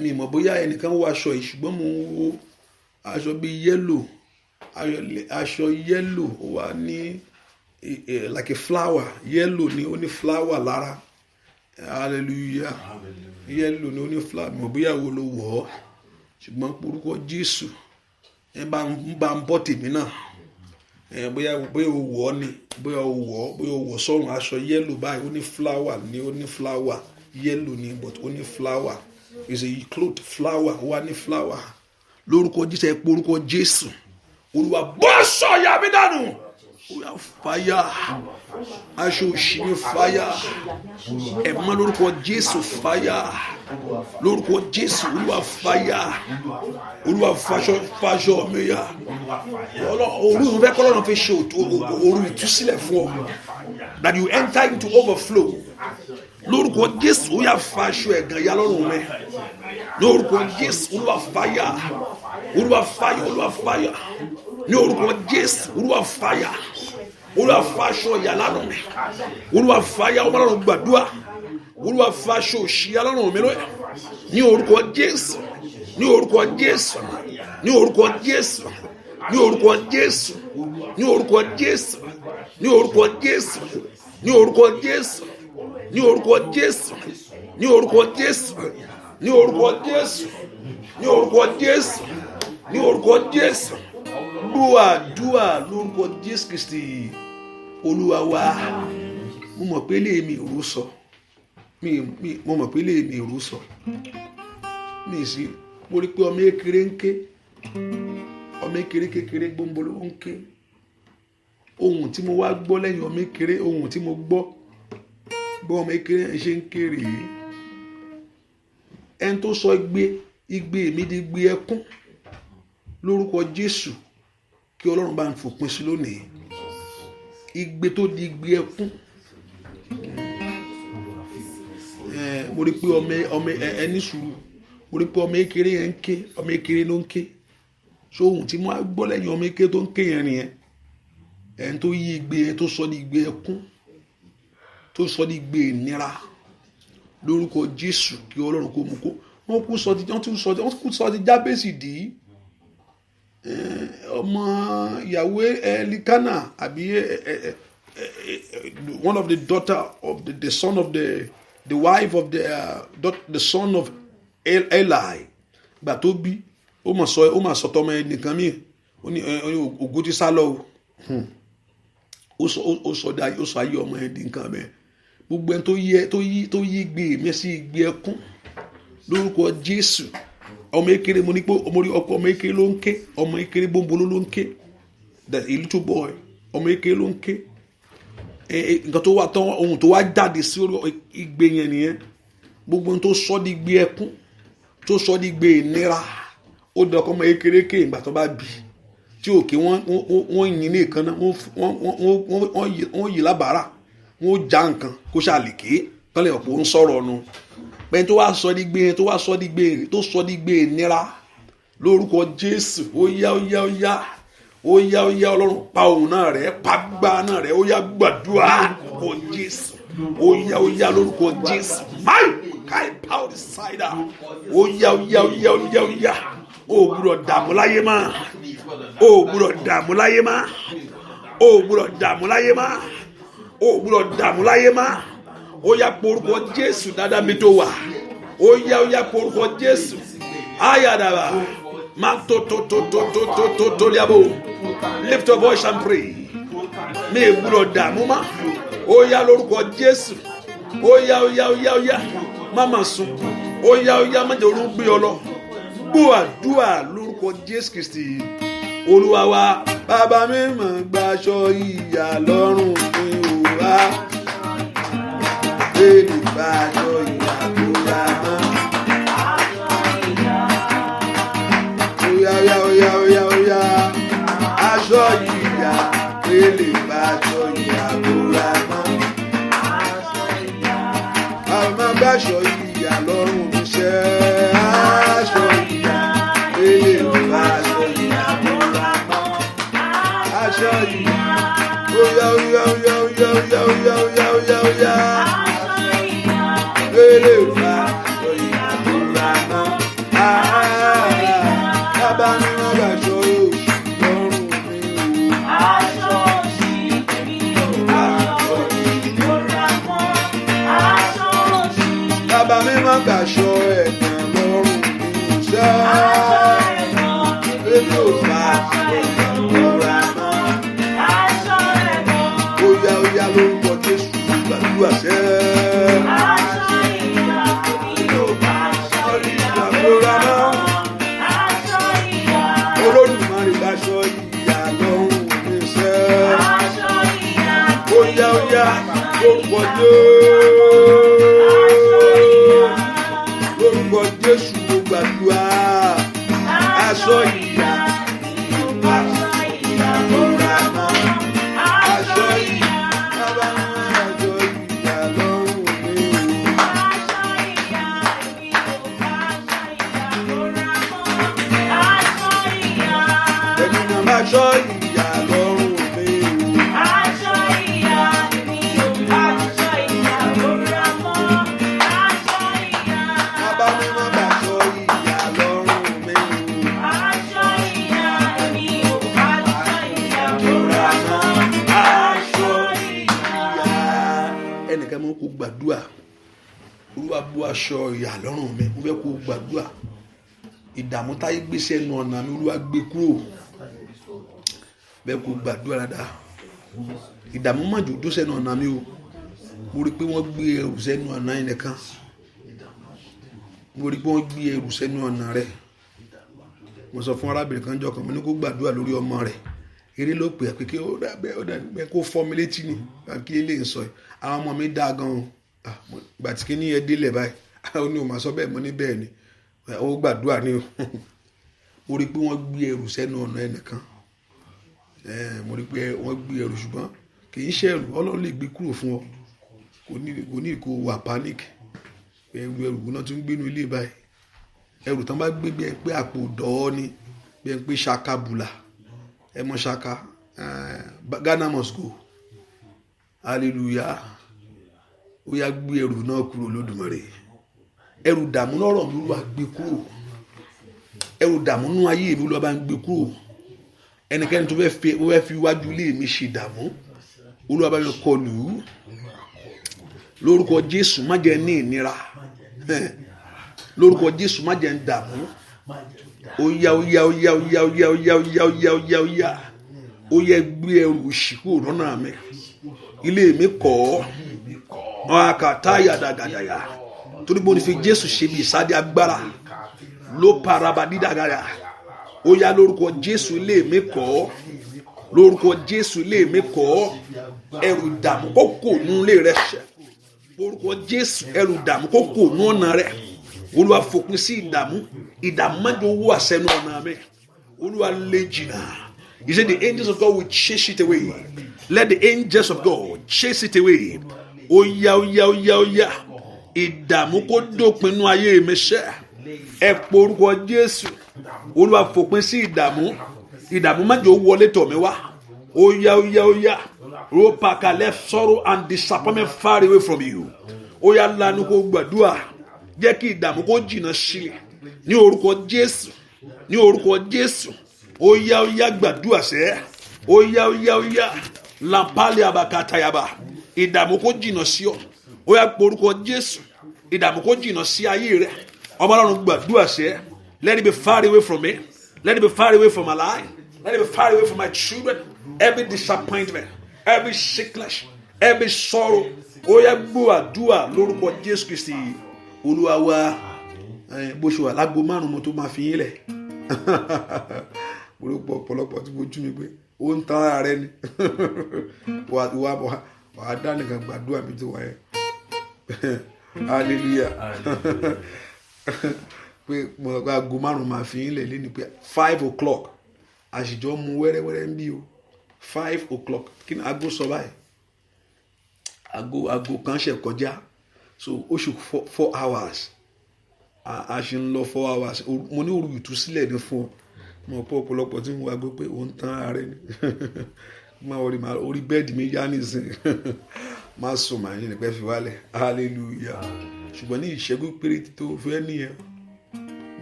Mi mọ̀ bóyá ẹnìkan wọ aṣọ yìí, ṣùgbọ́n mo wo aṣọ bíi yellow. Aṣọ yellow wà ní like a flower. Yellow ni ó ní flower lára. Hallelujah. Yellow ni ó ní flower. Mo bóyá wo ló wọ̀ ọ́. Ṣùgbọ́n porúkọ Jésù. Ẹ bá ń bọ́ tèmi náà. bóyá o wọ̀ ni, bóyá o wọ̀ sọ́run aṣọ yẹ́lò báyìí, ó ní flower ni, ó ní flower yẹ́lò ni, but ó ní flower, is a cloth flower, ó wá ní flower. Lórúkọ Jésù, ẹ pé orúkọ Jésù, Olúwa bọ́ aṣọ ìyà mi dànù, ó yá fàyà, aṣọ òṣì mi fàyà, ẹ mọ́ lórúkọ Jésù fàyà, lórúkọ Jésù Olúwa fàyà, Olúwa fàṣọ mi yà. Òru fẹ́ kọ́lọ́run fi ṣe òru ìtúsílẹ̀ fún ọ, that you enter into overflow. Lórúkọ Jésù ó yá fàṣọ ẹ̀gàn ya lọ́rùn rẹ, lórúkọ Jésù Olúwa fàyà, Olúwa fàyà, Olúwa fàyà, ní orúkọ Jésù Olúwa fàyà, Olúwa fàṣọ ìyà lọ́rùn rẹ, Olúwa fàyà, ọmọ Ọlọ́run gbàdúrà, Olúwa fàṣọ òṣì ya lọ́rùn mi lóye, ní orúkọ Jésù, ní orúkọ Jésù, ní orúkọ Jésù, ní orúkọ Jésù, ní orúkọ Jésù, ní orúkọ Jésù, ní orúkọ Jésù, ní orúkọ Jésù, ní orúkọ Jésù, ní orúkọ Jésù, ní orúkọ Jésù, ní orúkọ Jésù. Dúà lórúkọ Jésù Kristi Olúwa wa. Mo mọ̀ pé lè mi ìrú sọ, mo mọ̀ pé lè mi ìrú sọ, mi sì mo rí pé ọmọ ekere ń ké, ọmọ ekere kékeré gbóngbóló ń ké. Ohun tí mo wá gbọ́ lẹ́yìn ọmọ ekere, ohun tí mo gbọ́ bí ọmọ ekere ṣe ń kéré, ẹni tó sọ igbe mi di igbe ẹkún, lórúkọ Jésù kí Ọlọ́run bá ń fòpin sí lónìí. Igbe tó di igbe ẹkún, mo rí pé ọmọ ẹni sùúrù, mo rí pé ọmọ ekere yẹn ń ké, ọmọ ekere ló ń ké. So ohun tí mo wá gbọ́ lẹ́yìn ọmọ ekere tó ń ké yẹn nìyẹn, ẹni tó yí igbe yẹn tó sọ di igbe ẹkún, tó sọ di igbe ìnira, lórúkọ Jésù kí Ọlọ́run kó mú kó. Wọ́n kú sọ ti Jábésì dì í, ọmọ ìyàwó Elikana àbí one of the daughter of the son of the wife of the son of Eli, gbà tó bí ó mà sọ tọmọ ẹnìkan mi, ó ní ògo ti sá lọ o, ó sọ ayé ọmọ ẹni nǹkan bẹ́ẹ̀. Gbogbo ẹni tó yí igbe mi sí igbe ẹkún, lórúkọ Jésù. Ọmọ ekere, mo ní pé ọmọ ekere ló ń ké, ọmọ ekere gbóngbóló ló ń ké, that a little boy, ọmọ ekere ló ń ké. Nǹkan tó wà tán, ohun tó wá jáde sí igbe yẹn nìyẹn. Gbogbo ohun tó sọ di igbe ẹkún, tó sọ di igbe ìnira, ó dọ̀kọ́ ọmọ ekere ké ìgbà tó bá bì, tí òkè wọ́n yìn ní ìkànnà, wọ́n yìí lábàárà, wọ́n já nǹkan kó ṣàlèké tọ́lẹ̀ ọ̀pọ̀ ń sọ̀rọ̀ ọ̀nù. Pẹ̀lú tó wá sọ di igbe yẹn, tó sọ di igbe ìnira, lórúkọ Jésù ó yá Ọlọ́run pa òun náà rẹ̀, pa gbá náà rẹ̀, ó yá gbàdúrà ó Jésù, ó yá lórúkọ Jésù. Káì power decider, ó yá ó gbúdọ̀ dààmú láyé má, ó gbúdọ̀ dààmú láyé má, ó gbúdọ̀ dààmú láyé má, ó gbúdọ̀ dààmú láyé má. Ó yá porúkọ Jésù dáadáa mi tó wà, ó yá porúkọ Jésù. Ayadaba ma to liabo. Lift your voice and pray. Mi gbúdọ̀ dààmú má, ó yá lórúkọ Jésù. Ó yá má mà sùn, ó yá má jẹ́ orun gbé ọ lọ. Gbọ́ àdúrà lórúkọ Jésù Kristi Olúwa wa. Bàbá mi mọ̀ gbaṣọ ìyà lọ́rùn mi ò wá, èdè gbaṣọ ìyà tó yá mọ́. Ó yá aṣọ ìyà, èdè gbaṣọ ìyà tó yá mọ́. Bàbá gbaṣọ ìyà lọ́rùn mi ṣẹ́, aṣọ ìyà, èdè gbaṣọ ìyà tó yá mọ́. Aṣọ ìyà, ó yá. Ele fa aṣọ ìyà tó yá mọ́. Bàbá mi má gbaṣọ òṣì lọ́rùn mi o. Aṣọ òṣì èmi ò gbaṣọ òṣì tó yá mọ́. Aṣọ òṣì. Bàbá mi má gbaṣọ ẹ̀gàn lọ́rùn mi ṣá. Aṣọ ẹ̀gàn èmi ò gbaṣọ ẹ̀gàn tó yá mọ́. gbàdúrà sẹ́. Aṣọ ìyà èmi ò bá aṣọ ìyà Àbúrò náà. aṣọ ìyà. Olódùmarè láṣọ ìyà lọ́rùn mi sẹ́. Aṣọ ìyà Ó yá lórúkọ Jésù mo gbàdúrà. Aṣọ ìyà. aṣọ ìyà ló rà mọ́. Aṣọ ìyà. Bàbá aṣọ ìyà lọ́rùn mi. Aṣọ ìyà èmi ò bá aṣọ ìyà ló rà mọ́. Aṣọ ìyà. Ẹni náà máa ṣọ́ ìyà lọ́rùn mi. Aṣọ ìyà èmi ò bá aṣọ ìyà ló rà mọ́. Aṣọ ìyà. Bàbá mi máa bá ṣọ́ ìyà lọ́rùn mi. Aṣọ ìyà èmi ò bá aṣọ ìyà ló rà mọ́. Aṣọ ìyà. Ẹnìkan máa ń kó gbàdúrà. Olúwa bọ́ aṣọ ìyà lọ́rùn mi. Mo fẹ́ kó gbàdúrà. Ìdààmú táyé gbé sẹ́nu ọ̀nà mi, Olúwa gbé kúrò. Bẹ́ẹ̀ kó gbàdúrà dáadáa. Ìdààmú má jò dó sẹ́nu ọ̀nà mi o. Mo rí pé wọ́n gbé ẹrù sẹ́nu ọ̀nà yẹn nìkan. Mo rí pé wọ́n gbé ẹrù sẹ́nu ọ̀nà rẹ̀. Mo sọ fún arábìnrin kan jọ kan, mo ní kó gbàdúrà lórí ọmọ rẹ̀. Eré ló pè é pé kí ó dàbẹ́ kó fọ́ mi létí ni. Kí ilé ń sọ yìí. Àwọn ọmọ mi dá gan-an. Gbàtí kí ní ẹ délẹ̀ báyìí. Ó ní o máa sọ bẹ́ẹ̀, mo ní bẹ́ẹ̀ ni. Ó gbàdúrà ni o. Mo rí pé wọ́n gbé ẹrù sẹ́nu ọ̀nà ẹnìkan. Mo rí pé wọ́n gbé ẹrù ṣùgbọ́n kì í ṣe ẹrù. Ọlọ́run lè gbé kúrò fún ọ. Kò ní kó wà panic. Ẹrù náà tún gbénu ilé báyìí. Ẹrù tán bá gbé bí ẹ pé àpò dọ́ọ́ ni, bí ẹ pé ṣaka bùlà. Ẹ mọ ṣaka. Ghana must go. Hallelujah. Ó yá gbé ẹrù náà kúrò lódùmarè. Ẹrù dààmú lọ́rọ̀ mi Olúwa gbé kúrò. Ẹrù dààmú nú ayé mi Olúwa bá ń gbé kúrò. Ẹnikẹ́ni tó fẹ́ fi iwájú ilé mi ṣe dààmú, Olúwa bá mi kọlù ú. Lórúkọ Jésù má jẹ́ ní ìnira. Lórúkọ Jésù má jẹ́ ń dààmú. Ó yá ó yẹ gbé ẹrù òṣì kúrò lọ́nà mi. Ilé mi kọ́ àkàtà yàdàgàdàyà. Torí bó ni fi Jésù ṣe bí ìsáde agbára ló paraba dídàgàdà. Ó yá lórúkọ Jésù ilé mi kọ́. Lórúkọ Jésù ilé mi kọ́. Ẹrù ìdààmú kó kò nú ilé rẹ ṣẹ. Lórúkọ Jésù ẹrù ìdààmú kó kò nú ọ̀nà rẹ. Olúwa fòpin sí ìdààmú. Ìdààmú má jẹ́ owó àṣẹnu ọ̀nà mi. Olúwa lé jìnnà. He said the angels of God will chase it away. Let the angels of God chase it away. Ó yá. Ìdààmú kó dópin nú ayé mi ṣẹ. Ẹ po orúkọ Jésù. Olúwa fòpin sí ìdààmú. Ìdààmú má jẹ́ ó wọlé tọ̀ mí wá. Ó yá. Ropaka, let sorrow and disappointment far away from you. Ó yá lanu kó gbàdúrà. Jẹ́ kí ìdààmú kó jìnnà sílẹ̀. Ní orúkọ Jésù. Ní orúkọ Jésù. Ó yá gbàdúrà sẹ́. Ó yá. Lampali abakatayaba. Ìdààmú kó jìnnà sí ọ. Ó yá po orúkọ Jésù. Ìdààmú kó jìnnà sí ayé rẹ. Ọmọ Ọlọ́run gbàdúrà sẹ́. Let it be far away from me. Let it be far away from my life. Let it be far away from my children. Every disappointment, every sickness, every sorrow. Ó yá gbọ́ àdúrà lórúkọ Jésù Kristi. Olúwa wa. Bó ṣe wà lágbo márùn-ún mo tó máa fi yín lẹ̀. Ọ̀pọ̀lọpọ̀ tí mo jú mi pé ó ń tan ara rẹ ni. Wàá dá nìkan gbàdúrà mi tó wáyé. Hallelujah. Pé mo gba aago márùn-ún máa fi yín lẹ̀ lé ní pé 5 o'clock àṣìjọ mu wẹ́rẹ́wẹ́rẹ́ ń bí o. 5 o'clock kí ni aago sọ báyìí? Aago kan ṣe kọjá. So oṣù 4 hours. A ṣe ń lọ 4 hours. Mo ní òru ìtúsílẹ̀ ní fún ọ. Mo pọ̀ ọ̀pọ̀lọpọ̀ tí mo wá gbé pé òun tán ara rẹ ni. Orí bẹ́ẹ̀dì mi yá nìsín. Má sùn màá yín nípa fi wálẹ̀. Hallelujah. Ṣùgbọ́n ní ìṣẹ́gun péréte tó fẹ́ nìyẹn.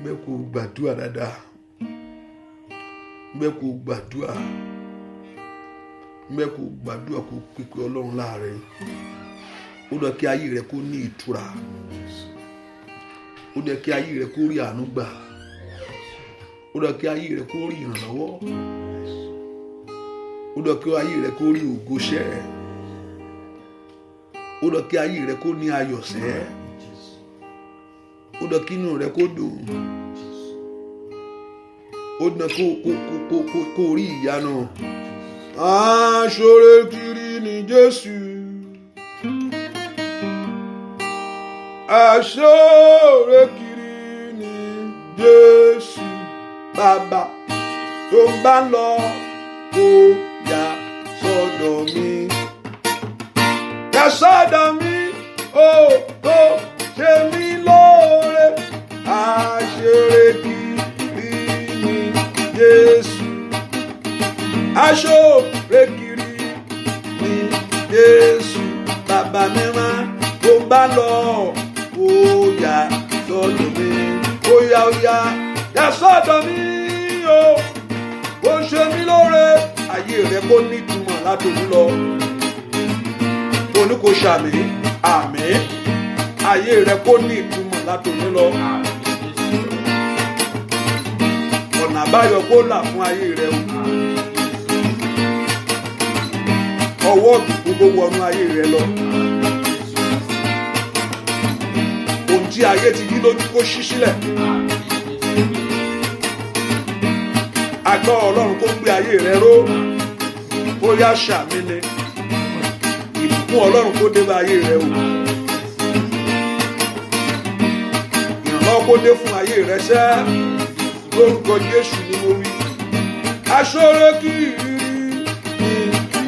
Bẹ́ẹ̀ kó gbàdúrà dáadáa. Bẹ́ẹ̀ kó gbàdúrà. Bẹ́ẹ̀ kó gbàdúrà kó pèpè Ọlọ́run láàrin. Ó dọ̀ kí ayé rẹ kó ní ìtura. Ó dọ̀ kí ayé rẹ kó rí àánú gbà. Ó dọ̀ kí ayé rẹ kó rí ìrànlọ́wọ́. Ó dọ̀ kí ayé rẹ kó rí ògo ṣẹ́. ó lọ kí ayé rẹ kó ní ayọ̀ sẹ́, ó lọ kí inú rẹ kó dùn, ó lọ kó rí ìyanu. Aṣọre kiri ni Jésù, aṣọre kiri ni Jésù. Bàbá tó ń bá lọ kó yà sọ́dọ̀ mi, yà sọ́dọ̀ mi, ó tó ṣe mí lóore. Aṣọre kiri ni Jésù, aṣọre kiri ni Jésù. Bàbá mi máa tó ń bá lọ kó yà sọ́dọ̀ mi, ó yá yà sọ́dọ̀ mi, ó ṣe mí lóore. Ayé rẹ kó ní ìtumọ̀ látòun lọ. Mo ní kó ṣàmì àmín. Ayé rẹ kó ní ìtumọ̀ látòun lọ. Ọ̀nà àbáyọ kó là fún ayé rẹ o. Ọwọ́ gbogbo wọnú ayé rẹ lọ. Ohun tí ayé ti yí lójú kó ṣí sílẹ̀. Agbọ́ Ọlọ́run kó gbé ayé rẹ ró. Ó yá ṣàmì ni. Ìbùkún Ọlọ́run kó dé bá ayé rẹ o. Ìrànlọ́wọ́ kó dé fún ayé rẹ sẹ́. Lórúkọ Jésù ni mo wí. Aṣọre kiri ni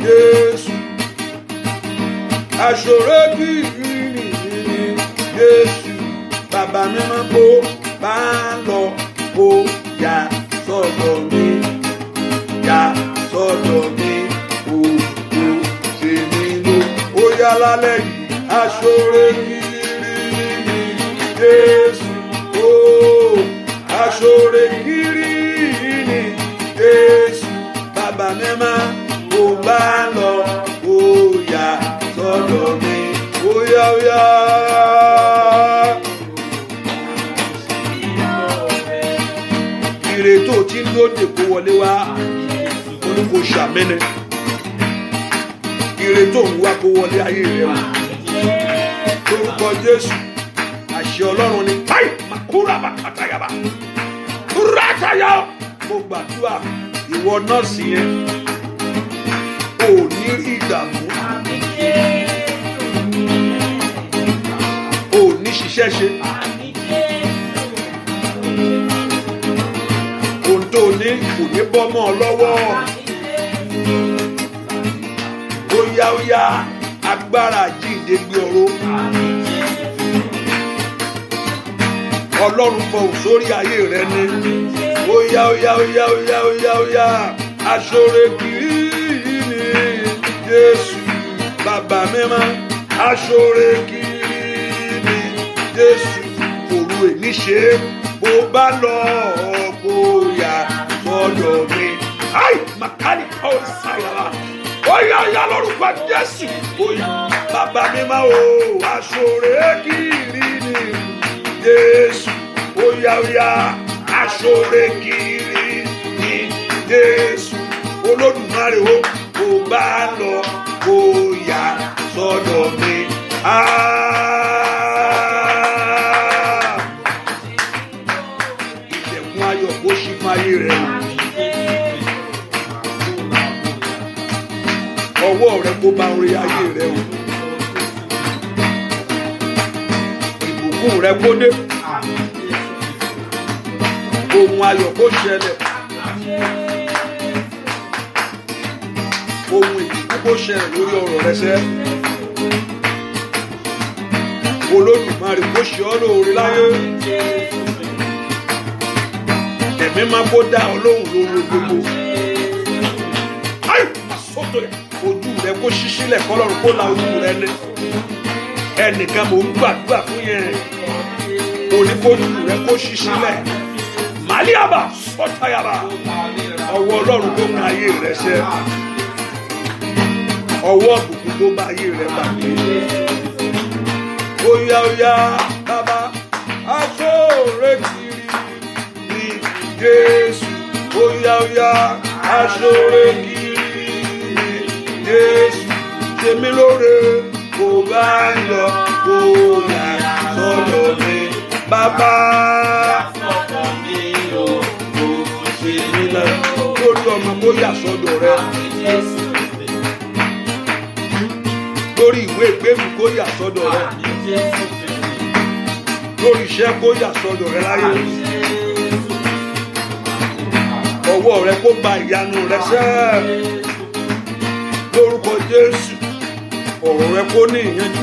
Jésù, aṣọre kiri ni Jésù. Bàbá mi máa kó bá ń lọ kó yà sọ́dọ̀ mi, yà sọ́dọ̀ mi, ó ṣe mí ló. Ó yá lálẹ́ yìí. Aṣọre kiri ni Jésù, ó aṣọre kiri ni Jésù. Bàbá mi máa kó bá ń lọ kó yà sọ́dọ̀ mi, ó yá. Ire tó ti ń lóde kó wọlé wá, olùkó ṣàmẹ́nẹ̀. Ire tó ń wá kó wọlé ayé rẹ wá. Lórúkọ Jésù, àṣẹ Ọlọ́run ni. Báyìí màkúrà bàkàtàyàbà, kúrátàyà. Mo gbàdúrà ìwọ nọ́ọ̀sì yẹn, ò ní rí ìdààmú, ò ní ṣiṣẹ́ ṣe. Ohun tó ní kò ní bọ́ mọ́ ọ lọ́wọ́. Ó yá agbára jíǹde gbé ọ̀rọ̀. Ọlọ́run fọhùn sórí ayé rẹ ni. Ó yá. Aṣọre kiri ni Jésù. Bàbá mímọ́, aṣọre kiri ni Jésù. Òru èní ṣe bó bá lọ kó yà sọ́dọ̀ mi. Ai makani kọ́ sáyàrá. Ó yá lórúkọ Jésù. Ó yá bàbá mímọ́ o, aṣọre kiri ni Jésù. Ó yá aṣọre kiri ni Jésù. Olódùmarè o, kó bá lọ kó yà sọ́dọ̀ mi. Ilẹ̀kùn ayọ̀ kó ṣí fún ayé rẹ o. Ọwọ́ rẹ kó bá orí ayé rẹ o. Ìbùkún rẹ kó dé. Ohun ayọ̀ kó ṣẹlẹ̀. Ohun ìbùkún kó ṣẹlẹ̀ lórí ọ̀rọ̀ rẹ sẹ́. Olódùmarè kó ṣe ọ́ lóore láyé. Ẹ̀mí máa kó dá ọ lóhùn lórí gbogbo. Ayọ̀ àsọ̀tò rẹ̀. Ojú rẹ kó ṣí sílẹ̀ kọ́lọ́run kó la ojú rẹ ní. Ẹnìkan mò ń gbàdúrà fún yẹn. Oníkójú rẹ kó ṣí sílẹ̀. Màlíàbà sọ́tàyàbà. Ọwọ́ Ọlọ́run kó ka ayé rẹ ṣẹ. Ọwọ́ òkùnkùn kó bá ayé rẹ pàdé. Ó yá bàbá, aṣọre kiri ni Jésù. Ó yá aṣọre kiri ni Jésù. Ṣe mí lóore, kó bá ń lọ kó yà sọ́dọ̀ mi bàbá. Lórí ọmọ kó yà sọ́dọ̀ rẹ. Lórí ìwé ìgbéru kó yà sọ́dọ̀ rẹ. Lórí iṣẹ́ kó yà sọ́dọ̀ rẹ láyé. Ọwọ́ rẹ kó gba ìyanu rẹ sẹ́. Lórúkọ Jésù, ọ̀rọ̀ rẹ kó ní ìyanjú.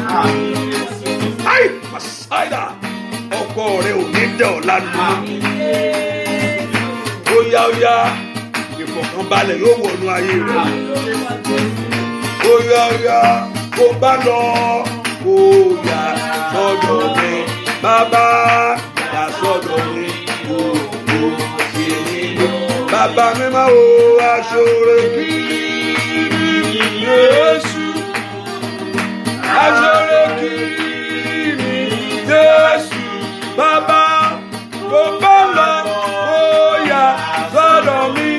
Ai, Màsáìdà, ọkọ rẹ ò ní dẹ̀ ọ́ lánàá. Óyá óyá, ìfọ̀kànbalẹ̀ yóò wọnú ayé rẹ. Óyá óyá, kó bá lọ, kó yà sọ́dọ̀ mi. Bàbá yà sọ́dọ̀ mi, kó ṣe mí lọ. Bàbá mi máa wo aṣọ rẹ̀ kiri Jésù. Aṣọ rẹ̀ kiri Jésù. Bàbá kó bá lọ, kó yà sọ́dọ̀ mi.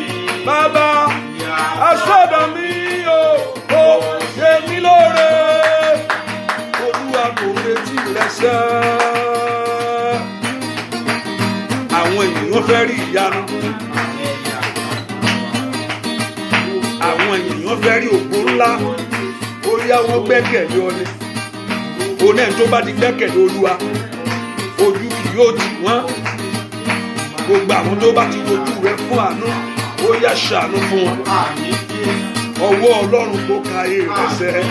Bàbá asọ́dọ̀ mi o, ó ṣe mí lóore. Olúwa kò retí rẹ sẹ́. Àwọn ènìyàn fẹ́ rí ìyanu. Àwọn ènìyàn fẹ́ rí ògo ńlá. Ó yá wọn gbẹ́kẹ̀lé ọ ni. Onẹ́ tó bá ti gbẹ́kẹ̀lé Olúwa, ojú kì yóò tì wọ́n. Gbogbo àwọn tó bá ti wojú rẹ fún àánú, ó yá ṣàánú fún wọn. Ọwọ́ Ọlọ́run kó ka ayé rẹ sẹ́.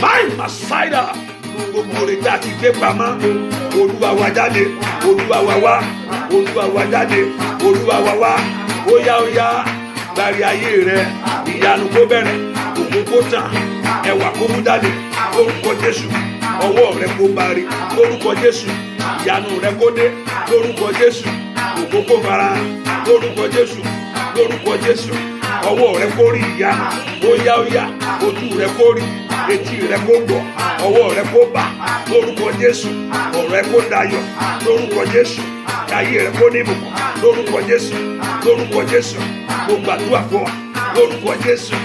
Máì Màsáìdà, gbogbo rẹ̀ tá a ti gbé pamọ́. Olúwa wa jáde, Olúwa wa wá, Olúwa wa jáde, Olúwa wa wá. Ó yá ó yá, gbàrí ayé rẹ, ìyanu kó bẹ̀rẹ̀, òkú kó tàn, ẹwà kó mú jáde. Lórúkọ Jésù, ọwọ́ rẹ kó bari. Lórúkọ Jésù, ìyanu rẹ kó dé. Lórúkọ Jésù, òkú kó fara. Lórúkọ Jésù, lórúkọ Jésù, ọwọ́ rẹ kó rí ìyanu. Ó yá ó yá, ojú rẹ kó rí, etí rẹ kó gbọ́, ọwọ́ rẹ kó bà. Lórúkọ Jésù, ọ̀rọ̀ rẹ kó dayọ̀. Lórúkọ Jésù, ayé rẹ kó ní ìbùkún. Lórúkọ Jésù, lórúkọ Jésù, mo gbàdúrà fún wa. Lórúkọ Jésù,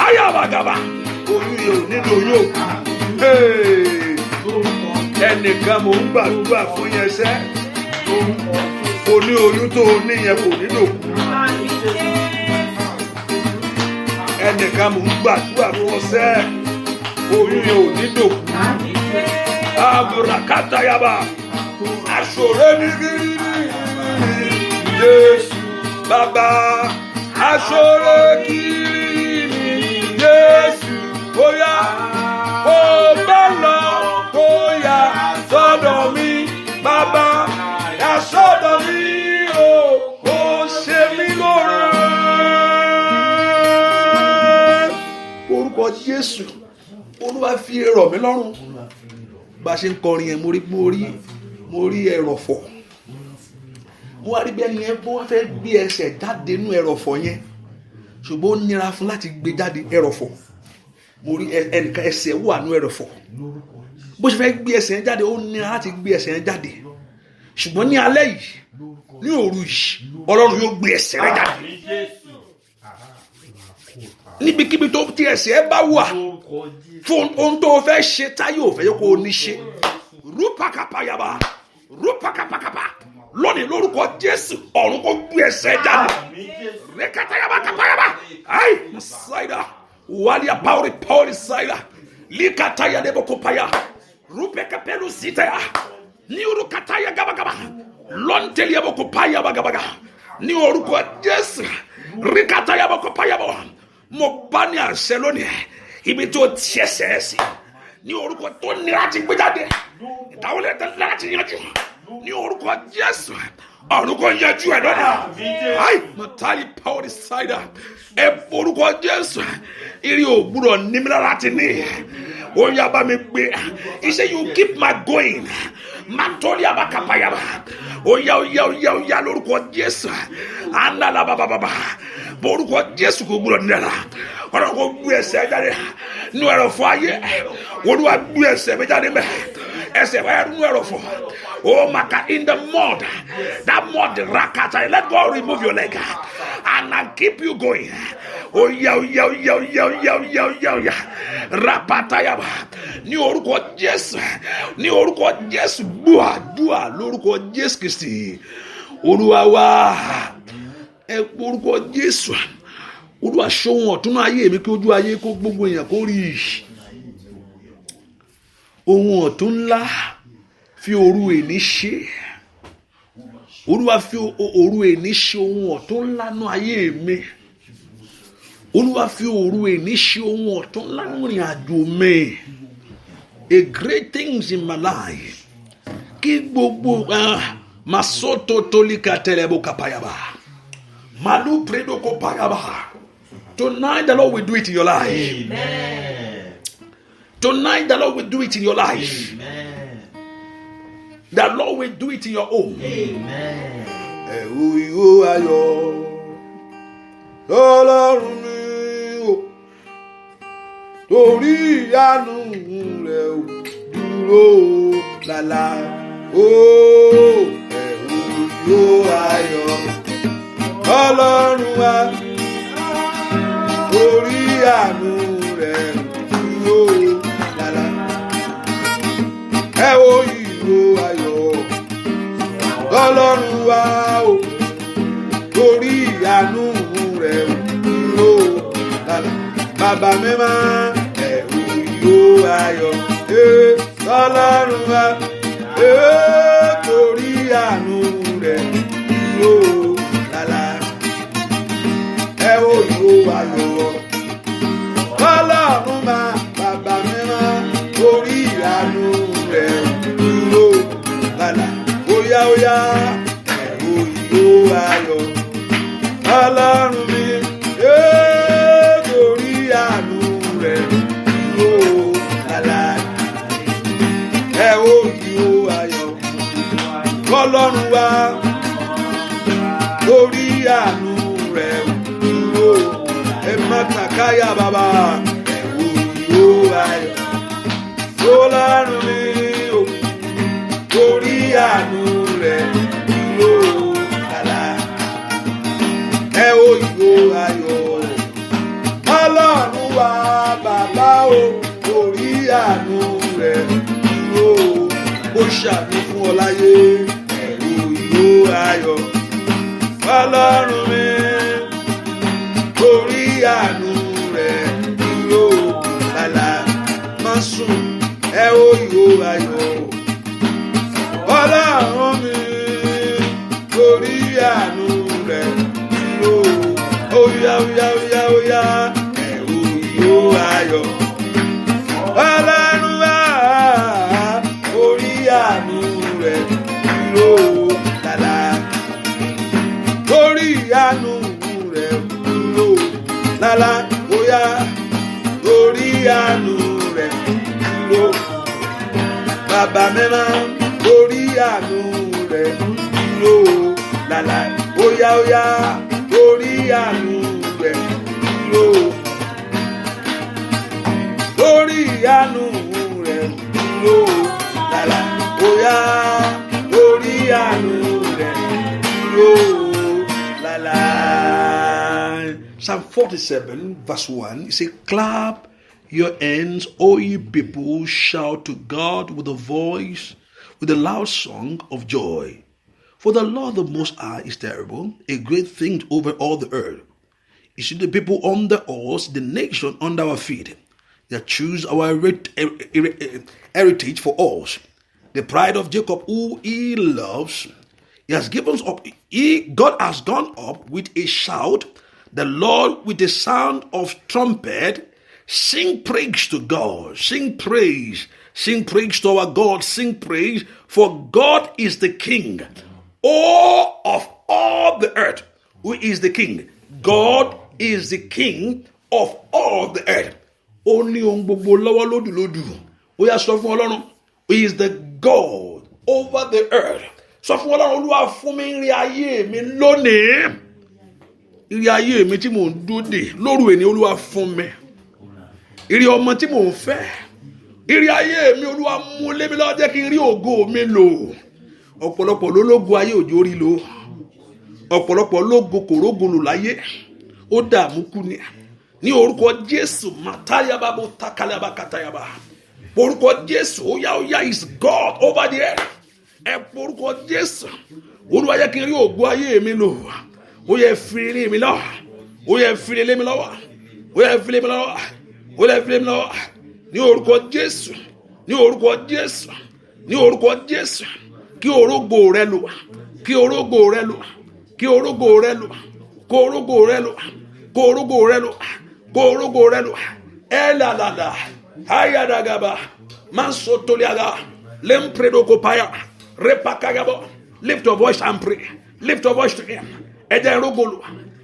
ayáwàgàbà, oyún yóò nílò yóò. Ẹnìkan mò ń gbàdúrà fún yẹn sẹ́. O ní oyún tó o ní yẹn kò nílò kú. Ẹnìkan mò ń gbàdúrà fún ọ sẹ́. Oyún yẹn ò nílò kú. Aburakatayaba, aṣọre ní gírí Jésù. Bàbá aṣọre kiri Jésù. Bóyá kó bá lọ, kó yà sọ́dọ̀ mi. Bàbá yà sọ́dọ̀ mi o, kó ṣe mí lóore. Orúkọ Jésù, Olúwa fi rọ̀ mí lọ́rùn. Bá a ṣe ń kọrin yẹn, mo rí ẹrọ̀fọ̀. Mo wá rí bí ẹni yẹn bó wá fẹ́ gbé ẹsẹ̀ jáde nínú ẹrọ̀fọ̀ yẹn, ṣùgbọ́n ó nira fún láti gbé jáde ẹrọ̀fọ̀. Mo rí ẹnìkan ẹsẹ̀ wà nínú ẹrọ̀fọ̀. Bó ṣe fẹ́ gbé ẹsẹ̀ yẹn jáde, ó nira láti gbé ẹsẹ̀ yẹn jáde. Ṣùgbọ́n ní alẹ́ yìí, ní òru yìí, Ọlọ́run yóò gbé ẹsẹ̀ rẹ jáde. Níbikíbi tó ti ẹsẹ̀ bá wà, fún ohun tó fẹ́ ṣe táyé ò fẹ́ yẹ kó o ní ṣe. Rúpakàpayàbà, rúpakàpàkàpà. Lónìí lórúkọ Jésù, ọ̀run kó gbé ẹsẹ̀ jáde. Rẹ́kàtàyàbà kàpàyàbà. Ai, Màsáìdà, wàlíà pàórí sáìdà. Líkàtàyà débòkópayà. Rúpẹ̀kàpẹ̀lú sítẹ̀yà. Ní orúkàtàyà gàbàgàbà. Lọ́ntẹ̀lì ẹ̀bòkópayà bàgàbàgà. Ní orúkọ Jésù, ríkàtàyà bòkópayàbà. Mo bá ní àṣẹ lónìí. Ibi tó ti ẹsẹ̀ sí. Ní orúkọ tó ní láti gbé jáde. Ìdáwọlé tẹ láti yanjú. Ní orúkọ Jésù, ọ̀run kò yanjú ẹ̀ lọ́nà. Ai, mọ̀tálì pàórí sáìdà. Ẹ forúkọ Jésù, ìrì ògbúrọ̀ nímìlá láti ní. Ó yá bá mi gbé. He said you keep my going. Màtọ́lì àbákàpáyàbá. Ó yá lórúkọ Jésù. Àndàlà bàbàbàbà. Borúkọ Jésù kò gbúrọ̀ nílẹ̀. Ọ̀rọ̀ kò gbé ẹsẹ̀ jáde. Nú ẹrọ̀fọ̀ ayé. Olúwa gbé ẹsẹ̀ mi jáde mẹ́. Ẹsẹ̀ wáyà nú ẹrọ̀fọ̀. Oh, Maka, in the mud, that mud, rakata, let God remove your leg and I'll keep you going. Oh, yeah. Rapatayaba. ní orúkọ Jésù, ní orúkọ Jésù, gbọ́ àdúrà lórúkọ Jésù Kristi Olúwa wa. Ẹ orúkọ Jésù, Olúwa ṣohun ọ̀tún ayé mi kí ojú ayé kó gbogbo èèyàn kó rí ohun ọ̀tún ńlá fi òru èní ṣe. Olúwa fi òru èní ṣe ohun ọ̀tún ńlá nú ayé mi. Olúwa fi òru èní ṣe ohun ọ̀tún ńlá nú ìrìn àjò mi. A great things in my life. Kí gbogbo masoto tolika telebo kapayaba. Malu predo kopayaba. Tonight the Lord will do it in your life. Amen. Tonight the Lord will do it in your life. Amen. The Lord will do it in your home. Amen. Ẹ̀rù ìhó ayọ̀ lọ́lọ́run mi o, torí ìyanu rẹ̀ ò dúró lálá. Ẹ̀rù ìhó ayọ̀ lọ́lọ́run wa, torí ìyanu rẹ̀ ò dúró lálá. Ẹ̀rù ìhó ayọ̀ lọ́lọ́run wa o, torí ìyanu rẹ̀ ò dúró lálá. Bàbá mímọ́, ẹ̀rù ìhó ayọ̀ lọ́lọ́run wa, torí ìyanu rẹ̀ dúró lálá. Ẹ̀rù ìhó ayọ̀ lọ́lọ́run wa, bàbá mímọ́, torí ìyanu rẹ̀ dúró lálá. Oya oya, ẹ̀rù ìhó ayọ̀ Ọlọ́run mi, torí àánú rẹ̀ dúró lálá. Ẹ̀rù ìhó ayọ̀ Ọlọ́run wa, torí àánú rẹ̀ dúró. Ẹ má tàkáyà bàbá, ẹ̀rù ìhó ayọ̀ Ọlọ́run mi, torí àánú rẹ̀ dúró lálá. Ẹ̀rù ìhó ayọ̀ Ọlọ́run wa, bàbá o, torí àánú rẹ̀ dúró. Ó ṣàánú fún ọ láyé. Ẹ̀rù ìhó ayọ̀ Ọlọ́run mi, torí àánú rẹ̀ dúró lálá. Má sùn, ẹ̀rù ìhó ayọ̀ Ọlọ́run mi, torí àánú rẹ̀ dúró. Oya oya oya oya, ẹ̀rù ìhó ayọ̀ Ọlọ́run wa, torí àánú rẹ̀ dúró lálá. Torí àánú rẹ̀ dúró lálá. Oya, torí àánú rẹ̀ dúró. Bàbá mímọ́, torí àánú rẹ̀ dúró lálá. Oya oya, torí àánú rẹ̀ dúró. Torí àánú rẹ̀ dúró lálá. Oya, torí àánú rẹ̀ dúró lálá. Psalm 47 verse 1, it says, clap your hands, O ye people, shout to God with a voice, with a loud song of joy. For the Lord the Most High is terrible, a great thing over all the earth. You see the people under us, the nation under our feet. They choose our heritage for us. The pride of Jacob, who he loves, he has given us up. God has gone up with a shout, the Lord with the sound of trumpet. Sing praise to God. Sing praise. Sing praise to our God. Sing praise, for God is the King. All of all the earth. Who is the King? God is the King of all the earth. Only on gbogbo lọ́wọ́ lódùlódù. Ó yá sọ fún Ọlọ́run. He is the God over the earth. Sọ fún Ọlọ́run, Olúwa fún mi ìrìn ayé mi lónìí. Ìrìn ayé mi tí mò ń dóde lóru èní, Olúwa fún mi. Ìrìn ọmọ tí mò ń fẹ́. Ìrìn ayé mi, Olúwa mú lé mi lọ́wọ́, jẹ́ kí n rí ògo mi lò. Ọ̀pọ̀lọpọ̀ ló lógo ayé òjò rí lò. Ọ̀pọ̀lọpọ̀ lógo kòrógo lò láyé. Ó dààmú kú ni. Ní orúkọ Jésù, màtáyàbá bó takalaba katayaba. Porúkọ Jésù, ó yá is God over the earth. Ẹ porúkọ Jésù. Olúwa jẹ́ kí n rí ògo ayé mi lò. Ó yẹ fi ilé mi lọ. Ó yẹ fi ilé mi lọ́wọ́. Ó yẹ fi ilé mi lọ́wọ́. Ó yẹ fi ilé mi lọ́wọ́. Ní orúkọ Jésù. Ní orúkọ Jésù. Ní orúkọ Jésù. Kí orógo rẹ lò. Kí orógo rẹ lò. Kí orógo rẹ lò. Kó orógo rẹ lò. Kó orógo rẹ lò. Kó orógo rẹ lò. Ẹ làlàlà. Ayadagaba. Mansotoliaga. Lempredokopaya. Repakagabo. Lift your voice and pray. Lift your voice to him. Ederogolo.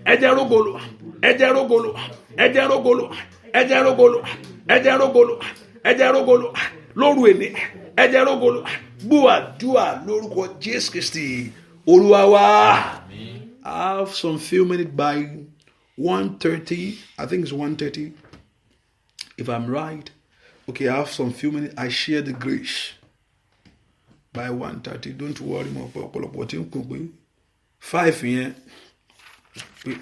Ederogolo. Ederogolo. Ederogolo. Ederogolo. Ederogolo. Ederogolo. Lóru èní. Ederogolo. Gbúàdúà lórúkọ Jésù Kristi. Olúwa wa. I have some few minutes by 1:30. I think it's 1:30. If I'm right. Okay, I have some few minutes. I share the grace. By 1:30, don't worry more ọ̀pọ̀lọpọ̀ tí ń kún pé 5 yẹn pé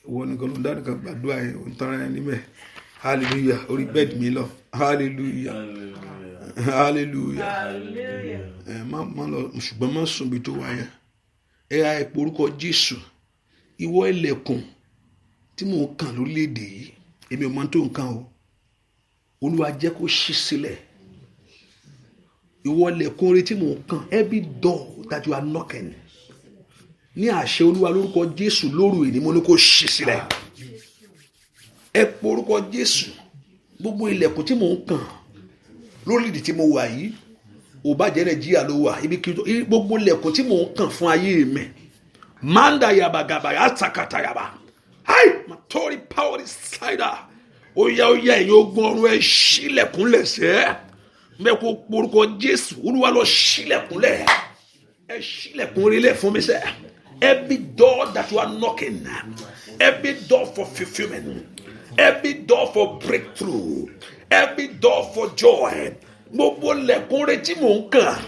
wọ́n nìkan ló ń dá nìkan gbàdúrà yẹn ò ń tán ara ẹni mẹ́. Hallelujah, orí bẹ́ẹ̀dì mi lọ. Hallelujah, hallelujah. Má lọ ṣùgbọ́n má sùn bí tó wáyà. Á ẹ porúkọ Jésù. Ìwọ ilẹ̀kùn tí mò ń kàn lórílẹ̀‐èdè yìí èmi ò mọ tó nǹkan o. Olúwa jẹ́ kó ṣí sílẹ̀. Ìwọ ilẹ̀kùn rẹ tí mò ń kàn, every door that you are knocking, ní àṣẹ Olúwa lórúkọ Jésù lóru èní mo ní kó ṣí sílẹ̀. Ẹ porúkọ Jésù. Gbogbo ilẹ̀kùn tí mò ń kàn lórílẹ̀-èdè tí mo wà yìí, ò bá jẹ́ Nàìjíríà ló wà, ibi kí gbogbo ilẹ̀kùn tí mò ń kàn fún ayé mi. Manda yaba gaba ya takata yaba. Hi, matori power decider. Oya ẹ̀yin ogun ọ̀run ẹ ṣílẹ̀kùn lẹ̀sẹ̀. Mẹ́kò porúkọ Jésù, Olúwa lọ ṣílẹ̀kùnlẹ̀. Ẹ ṣílẹ̀kùn rílẹ̀ fún mi sẹ́. Every door that you are knocking, every door for fulfillment, every door for breakthrough, every door for joy. Gbogbo lẹ̀kùn rẹ tí mò ń kàn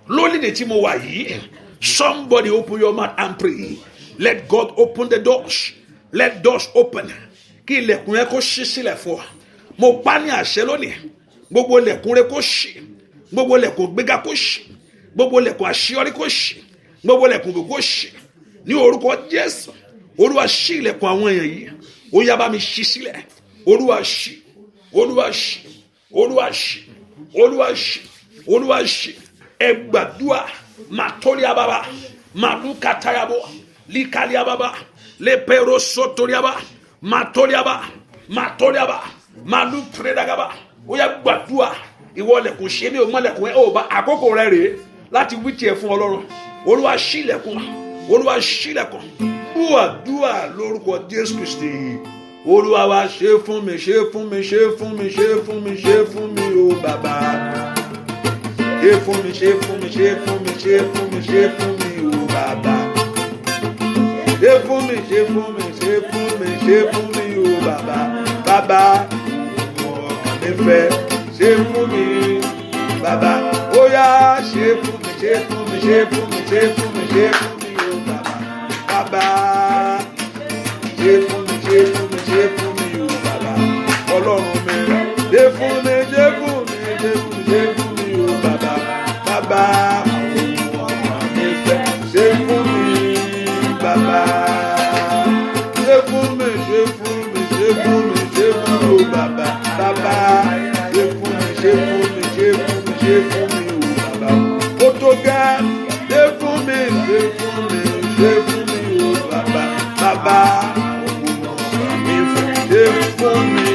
lórílẹ̀-èdè tí mo wà yìí. Somebody open your mouth and pray. Let God open the doors. Let doors open. Kí ilẹ̀kùn yẹn kó ṣí sílẹ̀ fún ọ. Mo pa ní àṣẹ lónìí. Gbogbo lẹ̀kùn rẹ kó ṣí. Gbogbo lẹ̀kùn gbéga kó ṣí. Gbogbo lẹ̀kùn àṣeyọrí kó ṣí. Gbogbo lẹ̀kùn gbogbo ṣí. Ní orúkọ Jésù. Olúwa ṣí ilẹ̀kùn àwọn èèyàn yìí. Ó yá bá mi ṣí sílẹ̀. Olúwa ṣí. Olúwa ṣí. Olúwa ṣí. Olúwa ṣí. Olúwa ṣí. Ẹ gbàdúrà. Màtórí ababa. Màlúkàtàyàbọ̀. Líkàlí ababa. Lépèrò sótórí ababa. Màtórí ababa. Màtórí ababa. Màlúprédàgàbà. Ó yá gbàdúrà. Ìwọ lẹ̀kùn ṣe mí o mọ́ lẹ̀kùn ẹ̀ ó bá àkókò rẹ̀ rèé láti wí tiẹ̀ fún Ọlọ́run. Olúwa ṣí ilẹ̀kùn. Olúwa ṣí ilẹ̀kùn. Gbàdúrà lórúkọ Jésù Kristi. Olúwa wa ṣe fún mi, ṣe fún mi, ṣe fún mi, ṣe fún mi, ṣe fún mi o bàbá. Ṣe fún mi, ṣe fún mi, ṣe fún mi, ṣe fún mi, ṣe fún mi o bàbá. Ṣe fún mi, ṣe fún mi, ṣe fún mi, ṣe fún mi o bàbá. Bàbá ọkàn mi fẹ́. Ṣe fún mi bàbá. Ó yá ṣe fún mi, ṣe fún mi, ṣe fún mi, ṣe fún mi, ṣe fún mi o bàbá. Bàbá ṣe fún mi, ṣe fún mi, ṣe fún mi o bàbá. Ọlọ́run mi ṣe fún mi, ṣe fún mi, ṣe fún mi, ṣe fún mi o bàbá. Bàbá ọkàn mi fẹ́. Ṣe fún mi bàbá. Ṣe fún mi, ṣe fún mi, ṣe fún mi, ṣe fún mi o bàbá. Bàbá ṣe fún mi, ṣe fún mi, ṣe fún mi, ṣe fún mi o bàbá. Ó tó gẹ́. Ṣe fún mi, ṣe fún mi, ṣe fún mi o bàbá. Bàbá ọkàn mi fẹ́. Ṣe fún mi.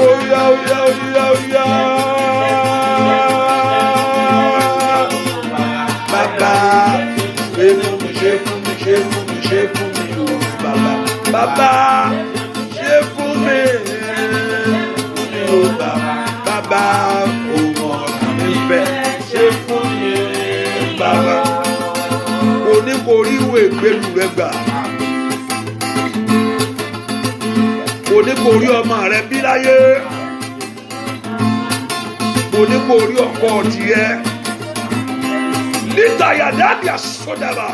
Ó yá, ó yá, ó yá, ó yá. Bàbá ṣe fún mi, ṣe fún mi, ṣe fún mi, ṣe fún mi o bàbá. Bàbá ṣe fún mi o bàbá. Bàbá ọkàn mi fẹ́. Ṣe fún mi bàbá. Oníkórí ìwé ìgbélu rẹ gbà. Oníkórí ọmọ rẹ bí láyé. Oníkórí ọkọ tiẹ̀. Níta yàdáàdì àsọdàbà.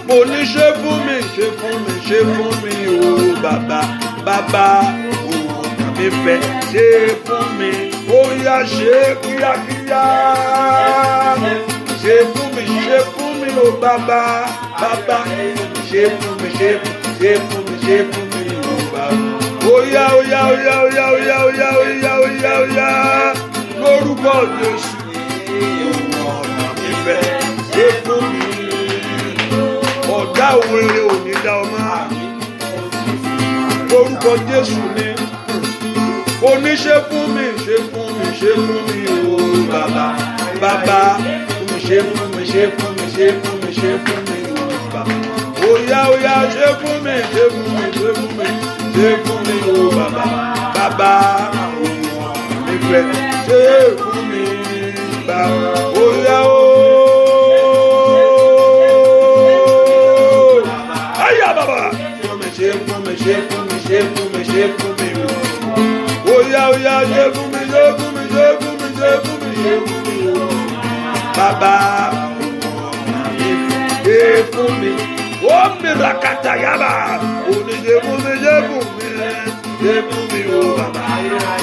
Mo ní ṣe fún mi, ṣe fún mi, ṣe fún mi o bàbá. Bàbá ọkàn mi fẹ́ ṣe fún mi ó yá ṣe kíákíá ṣe fún mi ó bàbá ṣe fún mi ó bàbá ó yá lórúkọ Jésù ọ̀nà mi fẹ́ ṣe fún mi ọ̀dá òun rere ò ní dá ọmọ lórúkọ Jésù ni oníṣe fún mi o bàbá ṣe fún mi o bàbá ó yá ṣe fún mi o bàbá mi fẹ́ ṣe fún mi bàbá ó yá o. Ayá bàbá ṣe fún mi o. Oya ṣe fún mi o. Bàbá ṣe fún mi. Ó mi rakata yaba. Òní ṣe fún mi o bàbá.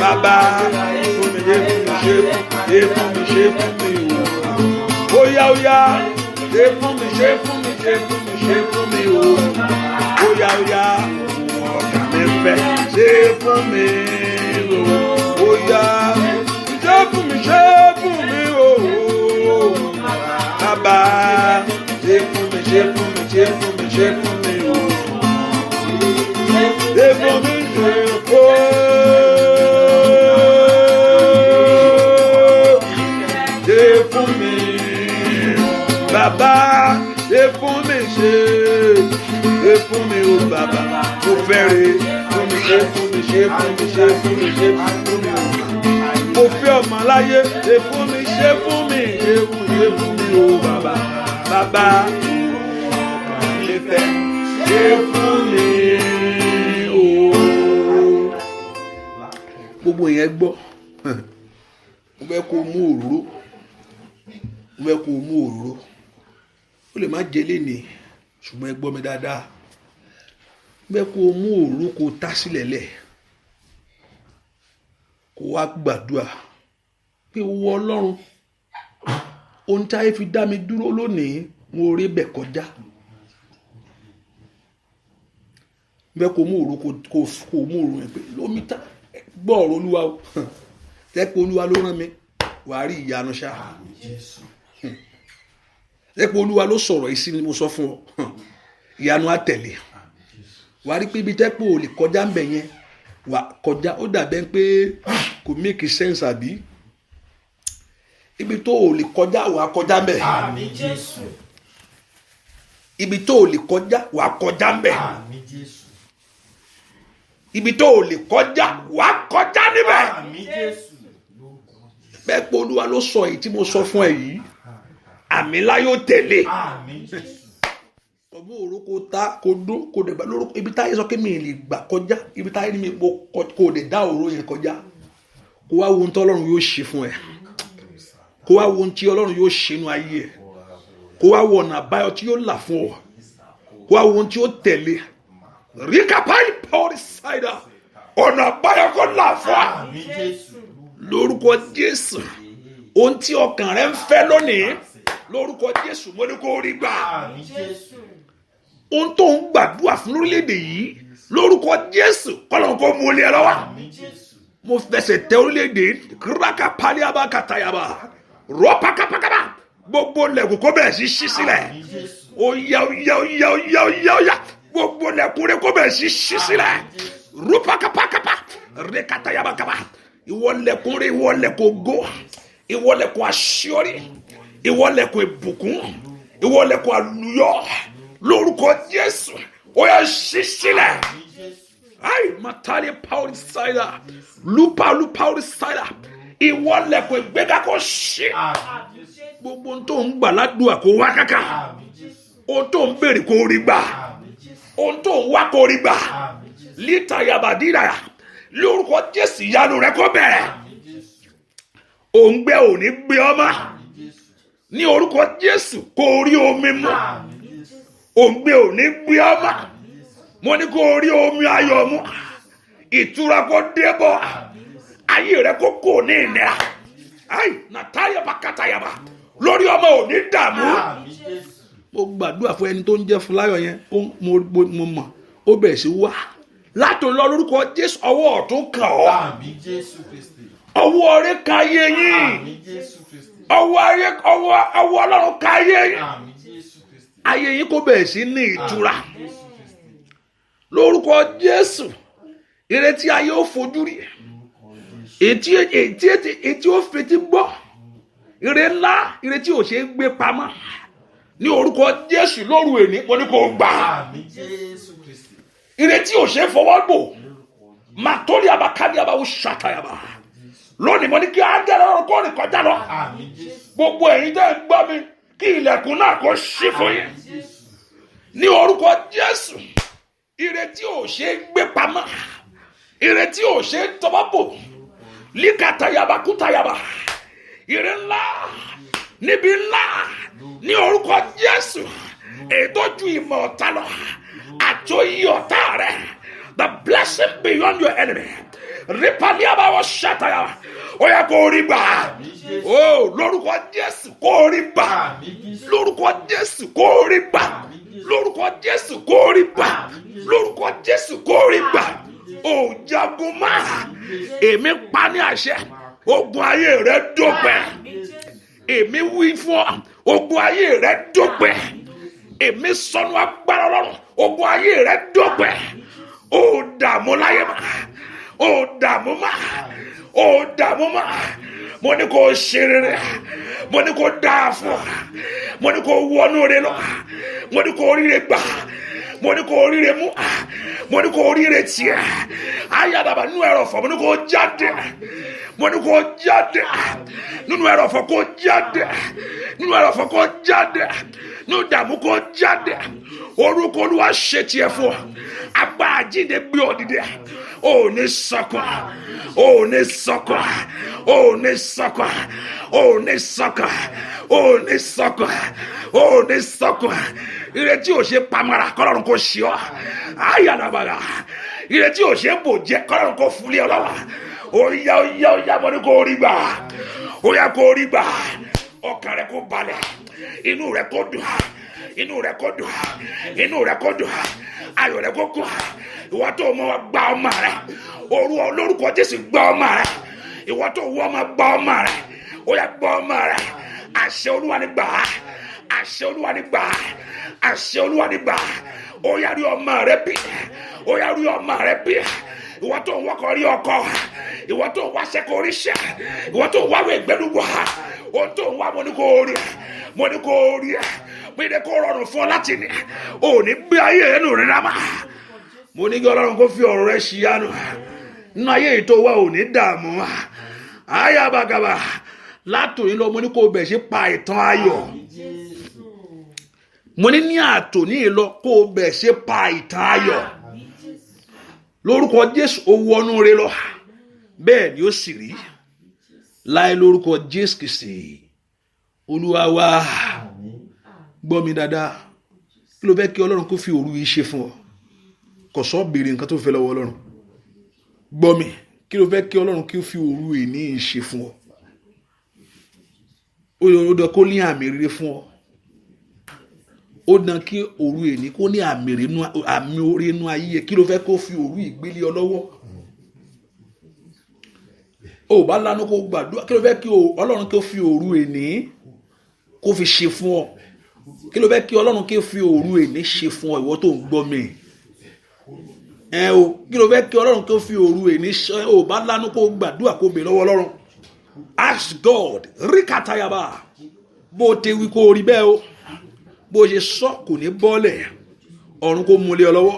Bàbá ṣe fún mi o. Oya ṣe fún mi o. Oya ọ̀gá mi fẹ́ ṣe fún mi o. Oya ṣe fún mi o. Bàbá ṣe fún mi o. Ṣe fún mi o. Ṣe fún mi. Bàbá ṣe fún mi ṣe fún mi o bàbá mo fẹ́rẹ̀ fún mi ṣe fún mi o mo fẹ́ ọmọ láyé ṣe fún mi o bàbá ṣe fẹ́ ṣe fún mi o. Gbogbo yẹn gbọ́ mo fẹ́ kó mú òróró ó lè má jẹ lénìí ṣùgbọ́n ẹ gbọ́ mi dáadáa bẹ́ẹ̀ kó o mú òru kó o tá sílẹ̀ lẹ̀ kó wá gbàdúrà pé owó Ọlọ́run ohun tí ayé fi dá mi dúró lónìí mo rí bẹ̀ kọjá bẹ́ẹ̀ kó o mú òru kó o mú òru yẹn pé lómi tá gbọ́ ọ̀rọ̀ Olúwa o tẹ́pẹ́ Olúwa ló rán mi wàá rí ìyanu ṣá tẹ́pẹ́ Olúwa ló sọ̀rọ̀ yìí sí ni mo sọ fún ọ ìyanu á tẹ̀lé wà á rí pé ibi tẹ́pọ̀ ò lè kọjá ń bẹ̀ yẹn wà kọjá ó dàbẹ́ pé kò make sense àbí ibi tó ò lè kọjá wà á kọjá ń bẹ̀ ibi tó ò lè kọjá wà á kọjá ń bẹ̀ ibi tó ò lè kọjá wà á kọjá níbẹ̀ bẹ́ẹ̀ pé Olúwa ló sọ èyí tí mo sọ fún ẹ yìí àmì ńlá yóò tẹ̀lé ọmọ òru kò ta kò dún kò dẹ̀ gbà lórúkọ ibi táyé sọ pé mi lè gbà kọjá ibi táyé ni mi kò dẹ̀ dá òru yẹn kọjá kó wá wo ohun tí Ọlọ́run yóò ṣe fún ẹ kó wá wo ohun tí Ọlọ́run yóò ṣe nínú ayé ẹ kó wá wo ọ̀nà àbáyọ tí yóò là fún ọ kó wá wo ohun tí yóò tẹ̀lé ríkà báyìí pọ́ọ̀rì ṣáìdà ọ̀nà àbáyọ kó là fún ọ lórúkọ Jésù ohun tí ọkàn rẹ ń fẹ́ lónìí lórúkọ Jésù mo ní kó rí gbà ohun tó ń gbàdúrà fún lórílẹ̀‐èdè yìí lórúkọ Jésù kọ́lọ́n kó mú lé ẹ lọ́wọ́ mo fẹsẹ̀ tẹ orílẹ̀‐èdè kíráka paliaba katayaba rọ́pàkàpàkàpà gbogbo lẹ́kùn kó bẹ̀rẹ̀ sí ṣí sílẹ̀ óyá gbogbo lẹ́kùn rẹ kó bẹ̀rẹ̀ sí ṣí sílẹ̀ rọ́pàkàpàkàpà rẹ́kàtayabakàpà ìwọ lẹ́kùn rẹ ìwọ lẹ́kùn ògo ìwọ lẹ́kùn àṣírí ìwọ lẹ́kùn ìbùkún ìwọ lẹ́kùn àlùyọ lórúkọ Jésù ó yá ṣí sílẹ̀ ayi matali power cider lupa power cider ìwọ lẹ́kùn ìgbéga kó ṣí gbogbo ohun tó ń gbà ládùúgbà kó wá kákà ohun tó ń béèrè kó rí gbà ohun tó ń wá kó rí gbà lítà yabadira lórúkọ Jésù ìyanu rẹ kó bẹ̀rẹ̀ òǹgbẹ ò ní gbé ọmọ ní orúkọ Jésù kó rí omi mu òǹgbẹ ò ní gbé ọmọ mo ní kó rí omi ayọ̀ mu ìtura kó débọ̀ ayé rẹ kó kò ní ìnira ayi nàtàyà bàkàtàyàbà lórí ọmọ ò ní dààmú. mo gbàdúrà fún ẹni tó ń jẹ́ Fúláyọ̀ yẹn mo mọ̀ ó bẹ̀rẹ̀ sí wá látò lọ lórúkọ Jésù ọwọ́ ọ̀tún kàn ọ́ ọwọ́ rẹ ka ayé yín ọwọ́ Ọlọ́run ka ayé yín ayé yín kó bẹ̀rẹ̀ sí ní ìtura lórúkọ Jésù ìrètí ayé ó fojú rí ètí ó fetí gbọ́ ire ńlá ìrètí ò ṣe é gbé pamọ́ ní orúkọ Jésù lóru èní mo ní kó gbà ìrètí ò ṣe é fọwọ́ bò màtórí abakadí abawo ṣàtàyàbà lónìí mo ní kí ángẹ́lì Ọlọ́run kó rìn kọjá lọ gbogbo ẹ̀yin tẹ́ ń gbọ́ mi kí ilẹ̀kùn náà kó ṣí fún yín ní orúkọ Jésù ìrètí ò ṣe é gbé pamọ́ ìrètí ò ṣe é tọwọ́ bò líkàtàyàbà kútàyàbà ire ńlá níbi ńlá ní orúkọ Jésù ètò ju ìmọ̀ ọ̀tá lọ àjọyí ọ̀tá rẹ̀ the blessing beyond your enemy ripaliabawo ṣàtàyàbà ó yẹ kó rí gbà ó lórúkọ Jésù kó rí gbà lórúkọ Jésù kó rí gbà lórúkọ Jésù kó rí gbà lórúkọ Jésù kó rí gbà ó jagun máa èmi pa ní àṣẹ ogun ayé rẹ dópin èmi wí fún ọ ogun ayé rẹ dópin èmi sọnù agbára Ọlọ́run ogun ayé rẹ dópin ó dààmú láyé mà ó dààmú mà ó dààmú mà mo ní kó ṣe rere mo ní kó dáa fún ọ mo ní kó wọnú rẹ lọ mo ní kó ríre gbà mo ní kó ríre mú mo ní kó ríre tiẹ̀ ayadaba nínú ẹrọ̀fọ̀ mo ní kó jáde mo ní kó jáde nínú ẹrọ̀fọ̀ kó jáde nínú ẹrọ̀fọ̀ kó jáde nínú ìdààmú kó jáde orúkọ Olúwa ṣe tiẹ̀ fún ọ agbára jíde gbé ọ dìde ò ní sọkún ò ní sọkún ò ní sọkún ò ní sọkún ò ní sọkún ò ní sọkún ìrètí ò ṣe pamara kọ́lọ́run kò ṣe ọ́ ayàdàbàrà ìrètí ò ṣe bò jẹ́ kọ́lọ́run kò fúlẹ̀ ọ lọ́wọ́ oya mo ní kó rí gbà oya kó rí gbà ọkàn rẹ kó balẹ̀ inú rẹ kó dùn inú rẹ kó dùn inú rẹ kó dùn ayọ̀ rẹ kó kún ìwọ tó mọ gba ọmọ rẹ olórúkọ Jésù gba ọmọ rẹ ìwọ tó wọ ọmọ gba ọmọ rẹ oya gba ọmọ rẹ àṣẹ Olúwa ní gbà àṣẹ Olúwa ní gbà àṣẹ Olúwa ní gbà oya rí ọmọ rẹ bí oya rí ọmọ rẹ bí ìwọ tó wọkọ̀ rí ọkọ ìwọ tó wá sẹ́kọ̀ oríṣẹ́ ìwọ tó wá wẹ̀ gbẹ́dúgbò ohun tó wá mo ní kó rí pé ní kó rọrùn fún ọ láti ní ò ní gbé ayé ẹnu rẹ rámà mo ní kí Ọlọ́run kó fi ọ̀rọ̀ rẹ ṣìyanu nínú ayé yìí tó wá ò ní dààmú ayabagaba látòyìn lọ mo ní kó bẹ̀ sí pa ìtàn ayọ̀ mo ní àtòní lọ kó bẹ̀ sí pa ìtàn ayọ̀ lórúkọ Jésù ó wọnú rẹ lọ bẹ́ẹ̀ ni ó sì rí láì lórúkọ Jésù Kristi Olúwa wa gbọ́ mi dáadáa kí ló fẹ́ kí Ọlọ́run kó fi òru yìí ṣe fún ọ kò sọ béèrè nǹkan tó fẹ́ lọ́wọ́ Ọlọ́run gbọ́ mi kí ló fẹ́ kí Ọlọ́run kí ó fi òru èní ṣe fún ọ ó dán kó ní àmì rere fún ọ ó dán kí òru èní kó ní àmì orí inú ayé kí ló fẹ́ kó fi òru ìgbélé ọ lọ́wọ́ ó bá lánà kó gbàdúrà kí ló fẹ́ kí Ọlọ́run kó fi òru èní kó fi ṣe fún ọ kí ló fẹ́ kí Ọlọ́run kó fi òru èní ṣe fún ọ ìwọ tó ń gbọ́ mi kí ló fẹ́ kí Ọlọ́run kó fi òru èní ṣe ó bá lánà kó gbàdúrà kó bè lọ́wọ́ Ọlọ́run ask God ríkàtàyàbá bó te wí kó rí bẹ́ẹ̀ o bó ṣe sọ kò ní bọ́ọ̀lẹ̀ ọ̀run kó múlé ọ lọ́wọ́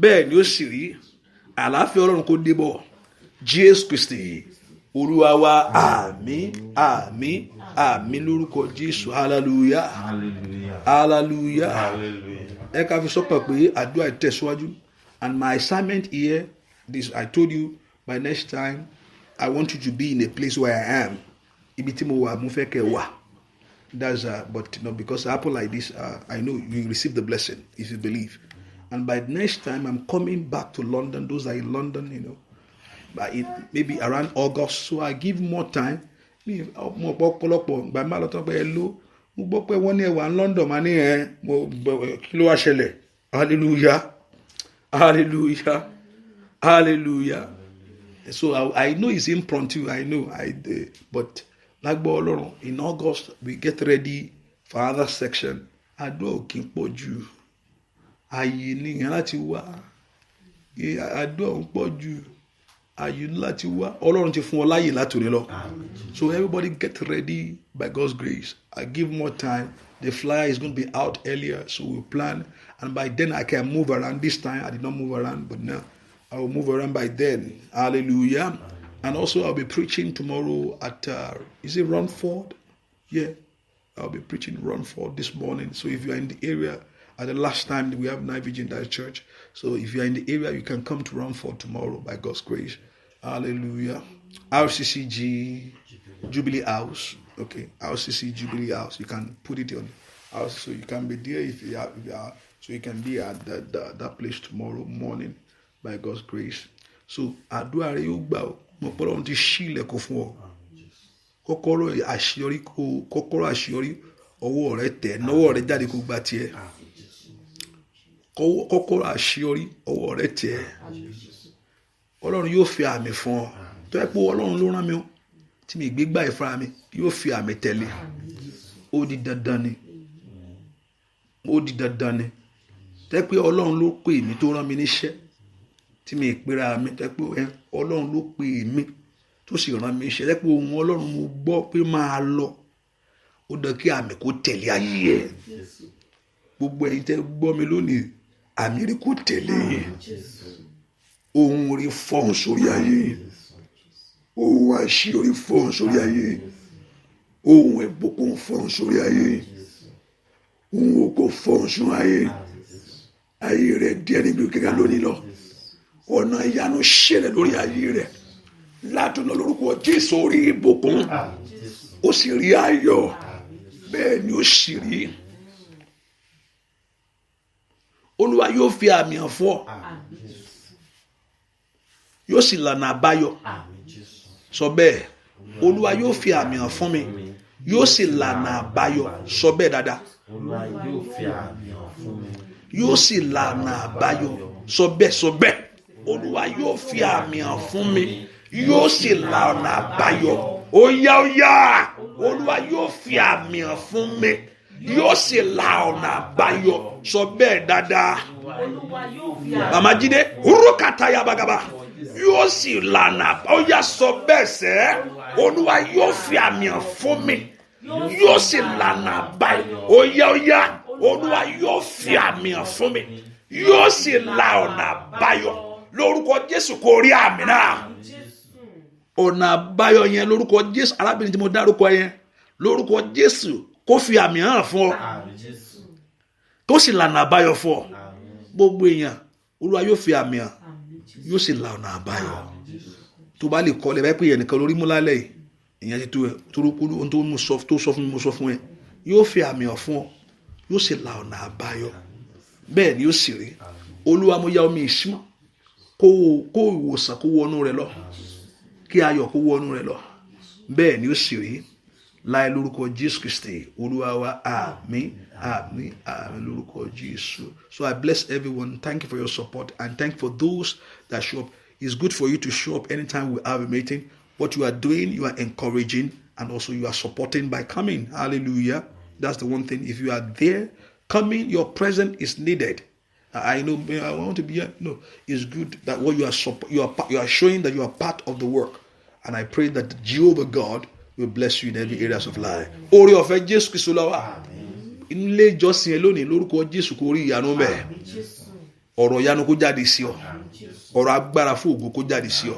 bẹ́ẹ̀ ni ó sì rí àlàáfíà Ọlọ́run kó dé bọ̀ Jésù Kristi Olúwa wa àmín àmín àmín lórúkọ Jésù hallelujah hallelujah ẹ ká fi sọ́pọ̀ pé àdúrà tẹ̀síwájú and my assignment here this I told you by next time I want you to be in a place where I am ibi tí mo wà mo fẹ́ kẹ́ wà. That's but because it happen like this, I know you receive the blessing if you believe. And by next time, I'm coming back to London. Those are in London, by maybe around August. So I give more time. Mo gbọ́ pé wọ́n ní ẹwà London máa ní kí ló wá ṣẹlẹ̀. Hallelujah, hallelujah, hallelujah. So I know it's impromptu. I know but lágbọ́ Ọlọ́run, in August we get ready for another section. Àdúrà kì í pọ̀ jù. Ààyè nìyẹn láti wá. Àdúrà ń pọ̀ jù. Ààyè láti wá. Ọlọ́run ti fún ọ láyè láti òní lọ. So everybody get ready by God's grace. I give more time. The flyer is going to be out earlier, so we'll plan. And by then I can move around. This time I did not move around, but now I will move around by then. Hallelujah. And also I'll be preaching tomorrow at, is it Runford? Yeah. I'll be preaching Runford this morning. So if you're in the area, at the last time we have Night Vision Dice Church. So if you're in the area, you can come to Runford tomorrow by God's grace. Hallelujah. RCCG Jubilee House. Okay. RCC Jubilee House. You can put it on house. So you can be there if you are. So you can be at that place tomorrow morning by God's grace. So àdúrà rẹ yóò gbà ọ́. Mo pé Ọlọ́run ti ṣí ilẹ̀kùn fún ọ. Kọ́kọ́rọ́ àṣeyọrí ọwọ́ rẹ tẹ̀, nọwọ́ rẹ jáde kó gba tiẹ̀. Kọ́kọ́rọ́ àṣeyọrí ọwọ́ rẹ tẹ̀. Ọlọ́run yóò fi àmì fún ọ. Tó yẹ pé Ọlọ́run ló rán mi o, tí mi gbé gbà ìfúnra mi, yóò fi àmì tẹ̀lé. Ó di dandan ni. Ó di dandan ni. Tó yẹ pé Ọlọ́run ló pè mí tó rán mi níṣẹ́. Tí mi ìpera mi, tó yẹ pé Ọlọ́run ló pè mí tó sì rán mi níṣẹ́. Tó yẹ pé ohùn Ọlọ́run mo gbọ́ pé máa lọ. Ó dán kí àmì kó tẹ̀lé ayé ẹ̀. Gbogbo ẹ̀yin tẹ́ gbọ́ mi lónìí, àmì rí kó tẹ̀lé yín. Ohun rí fọ́n sórí ayé. Ohun àṣírí fọ́n sórí ayé. Ohun ìbùkún fọ́n sórí ayé. Ohun ògo fọ́n sórí ayé. Ayé rẹ̀ díẹ̀ níbi kíkà lónìí lọ. Ọ̀nà ìyanu ṣẹlẹ̀ lórí ayé rẹ̀. Látọ̀nà lórúkọ Jésù orí ìbùkún. Ó sì rí ayọ̀. Bẹ́ẹ̀ ni ó sì rí. Olúwa yóò fi àmì hàn fún ọ. Yóò sì lànà àbáyọ. Sọ bẹ́ẹ̀. Olúwa yóò fi àmì hàn fún mi. Yóò sì lànà àbáyọ. Sọ bẹ́ẹ̀ dáadáa. Olúwa yóò fi àmì hàn fún mi. Yóò sì lànà àbáyọ. Sọ bẹ́ẹ̀, sọ bẹ́ẹ̀. Olúwa yóò fi àmì hàn fún mi. Yóò sì lànà àbáyọ. Ó yá. Olúwa yóò fi àmì hàn fún mi. Yóò sì lànà àbáyọ. Sọ bẹ́ẹ̀ dáadáa. Màmá Jídé, urukata ya bagaba. Yóò sì lànà. Ó yá, sọ bẹ́ẹ̀ sẹ́. Olúwa yóò fi àmì hàn fún mi. Yóò sì lànà àbáyọ. Ó yá. Olúwa yóò fi àmì hàn fún mi. Yóò sì lànà àbáyọ. Lórúkọ Jésù kò rí àmì náà. Ọ̀nà àbáyọ yẹn lórúkọ Jésù, arábìnrin tí mo dárúkọ yẹn, lórúkọ Jésù kó fi àmì hàn fún ọ. Kó sì lànà àbáyọ fún ọ. Gbogbo èèyàn, Olúwa yóò fi àmì hàn. Yóò sì lànà àbáyọ. Tó bá lè kọ́ lẹ́ bá pé yẹn nìkan lórí mú lálẹ́ yìí. Ìyẹn ti tó ẹ. Torúkú ohun tó sọ fún mi mo sọ fún ẹ. Yóò fi àmì hàn fún ọ. Yóò sì lànà àbáyọ. Bẹ́ẹ̀ ni yóò sì rí. Olúwa mo yá omi ìṣímọ́. Kó ìwòsàn kó wọnú rẹ lọ. Kí ayọ̀ kó wọnú rẹ lọ. Bẹ́ẹ̀ ni ó sì rí. Láì lórúkọ Jésù Kristi Olúwa wa, àmín lórúkọ Jésù. So I bless everyone. Thank you for your support and thank you for those that show up. It's good for you to show up anytime we have a meeting. What you are doing, you are encouraging and also you are supporting by coming. Hallelujah. That's the one thing. If you are there, coming, your presence is needed. I know I want to be here. No, it's good that what you are showing that you are part of the work. And I pray that Jehovah God will bless you in every areas of life. Oore ọ̀fẹ́ Jésù Kristi ló wà. Inú ilé ìjọsìn ẹ lónìí lórúkọ Jésù kó rí ìyanu mẹ́. Ọ̀rọ̀ ìyanu kó jáde sí ọ. Ọ̀rọ̀ agbára fún ògo kó jáde sí ọ.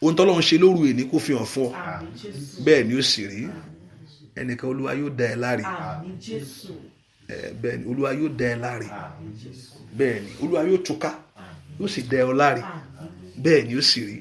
Ohun t'Ọlọ́run ṣe lóru èní kó fi hàn fún ọ. Bẹ́ẹ̀ ni ó sì rí. Ẹnìkan Olúwa yóò dá ẹ láre. Bẹ́ẹ̀ ni Olúwa yóò dá ẹ láre. Bẹ́ẹ̀ ni Olúwa yóò túká. Yóò sì dá ẹ láre. Bẹ́ẹ̀ ni ó sì rí.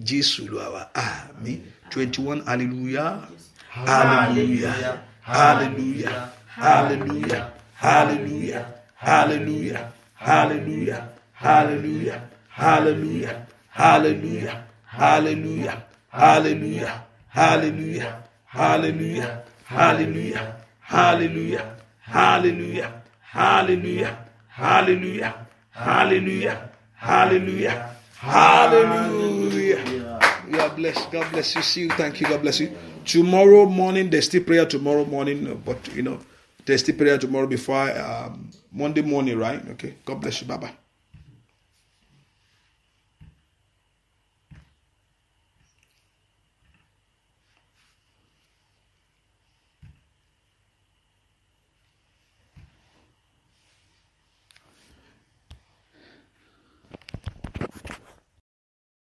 Jésù Olúwa wa, àmín. 21, hallelujah, hallelujah, hallelujah, hallelujah, hallelujah, hallelujah, hallelujah, hallelujah, hallelujah, hallelujah, hallelujah, hallelujah, hallelujah, hallelujah, hallelujah, hallelujah, hallelujah, hallelujah, hallelujah, hallelujah, hallelujah, hallelujah. You are blessed. God bless you. See you. Thank you. God bless you. Tomorrow morning, there's still prayer tomorrow morning, but there's still prayer tomorrow before Monday morning, right? Okay. God bless you. Bye bye.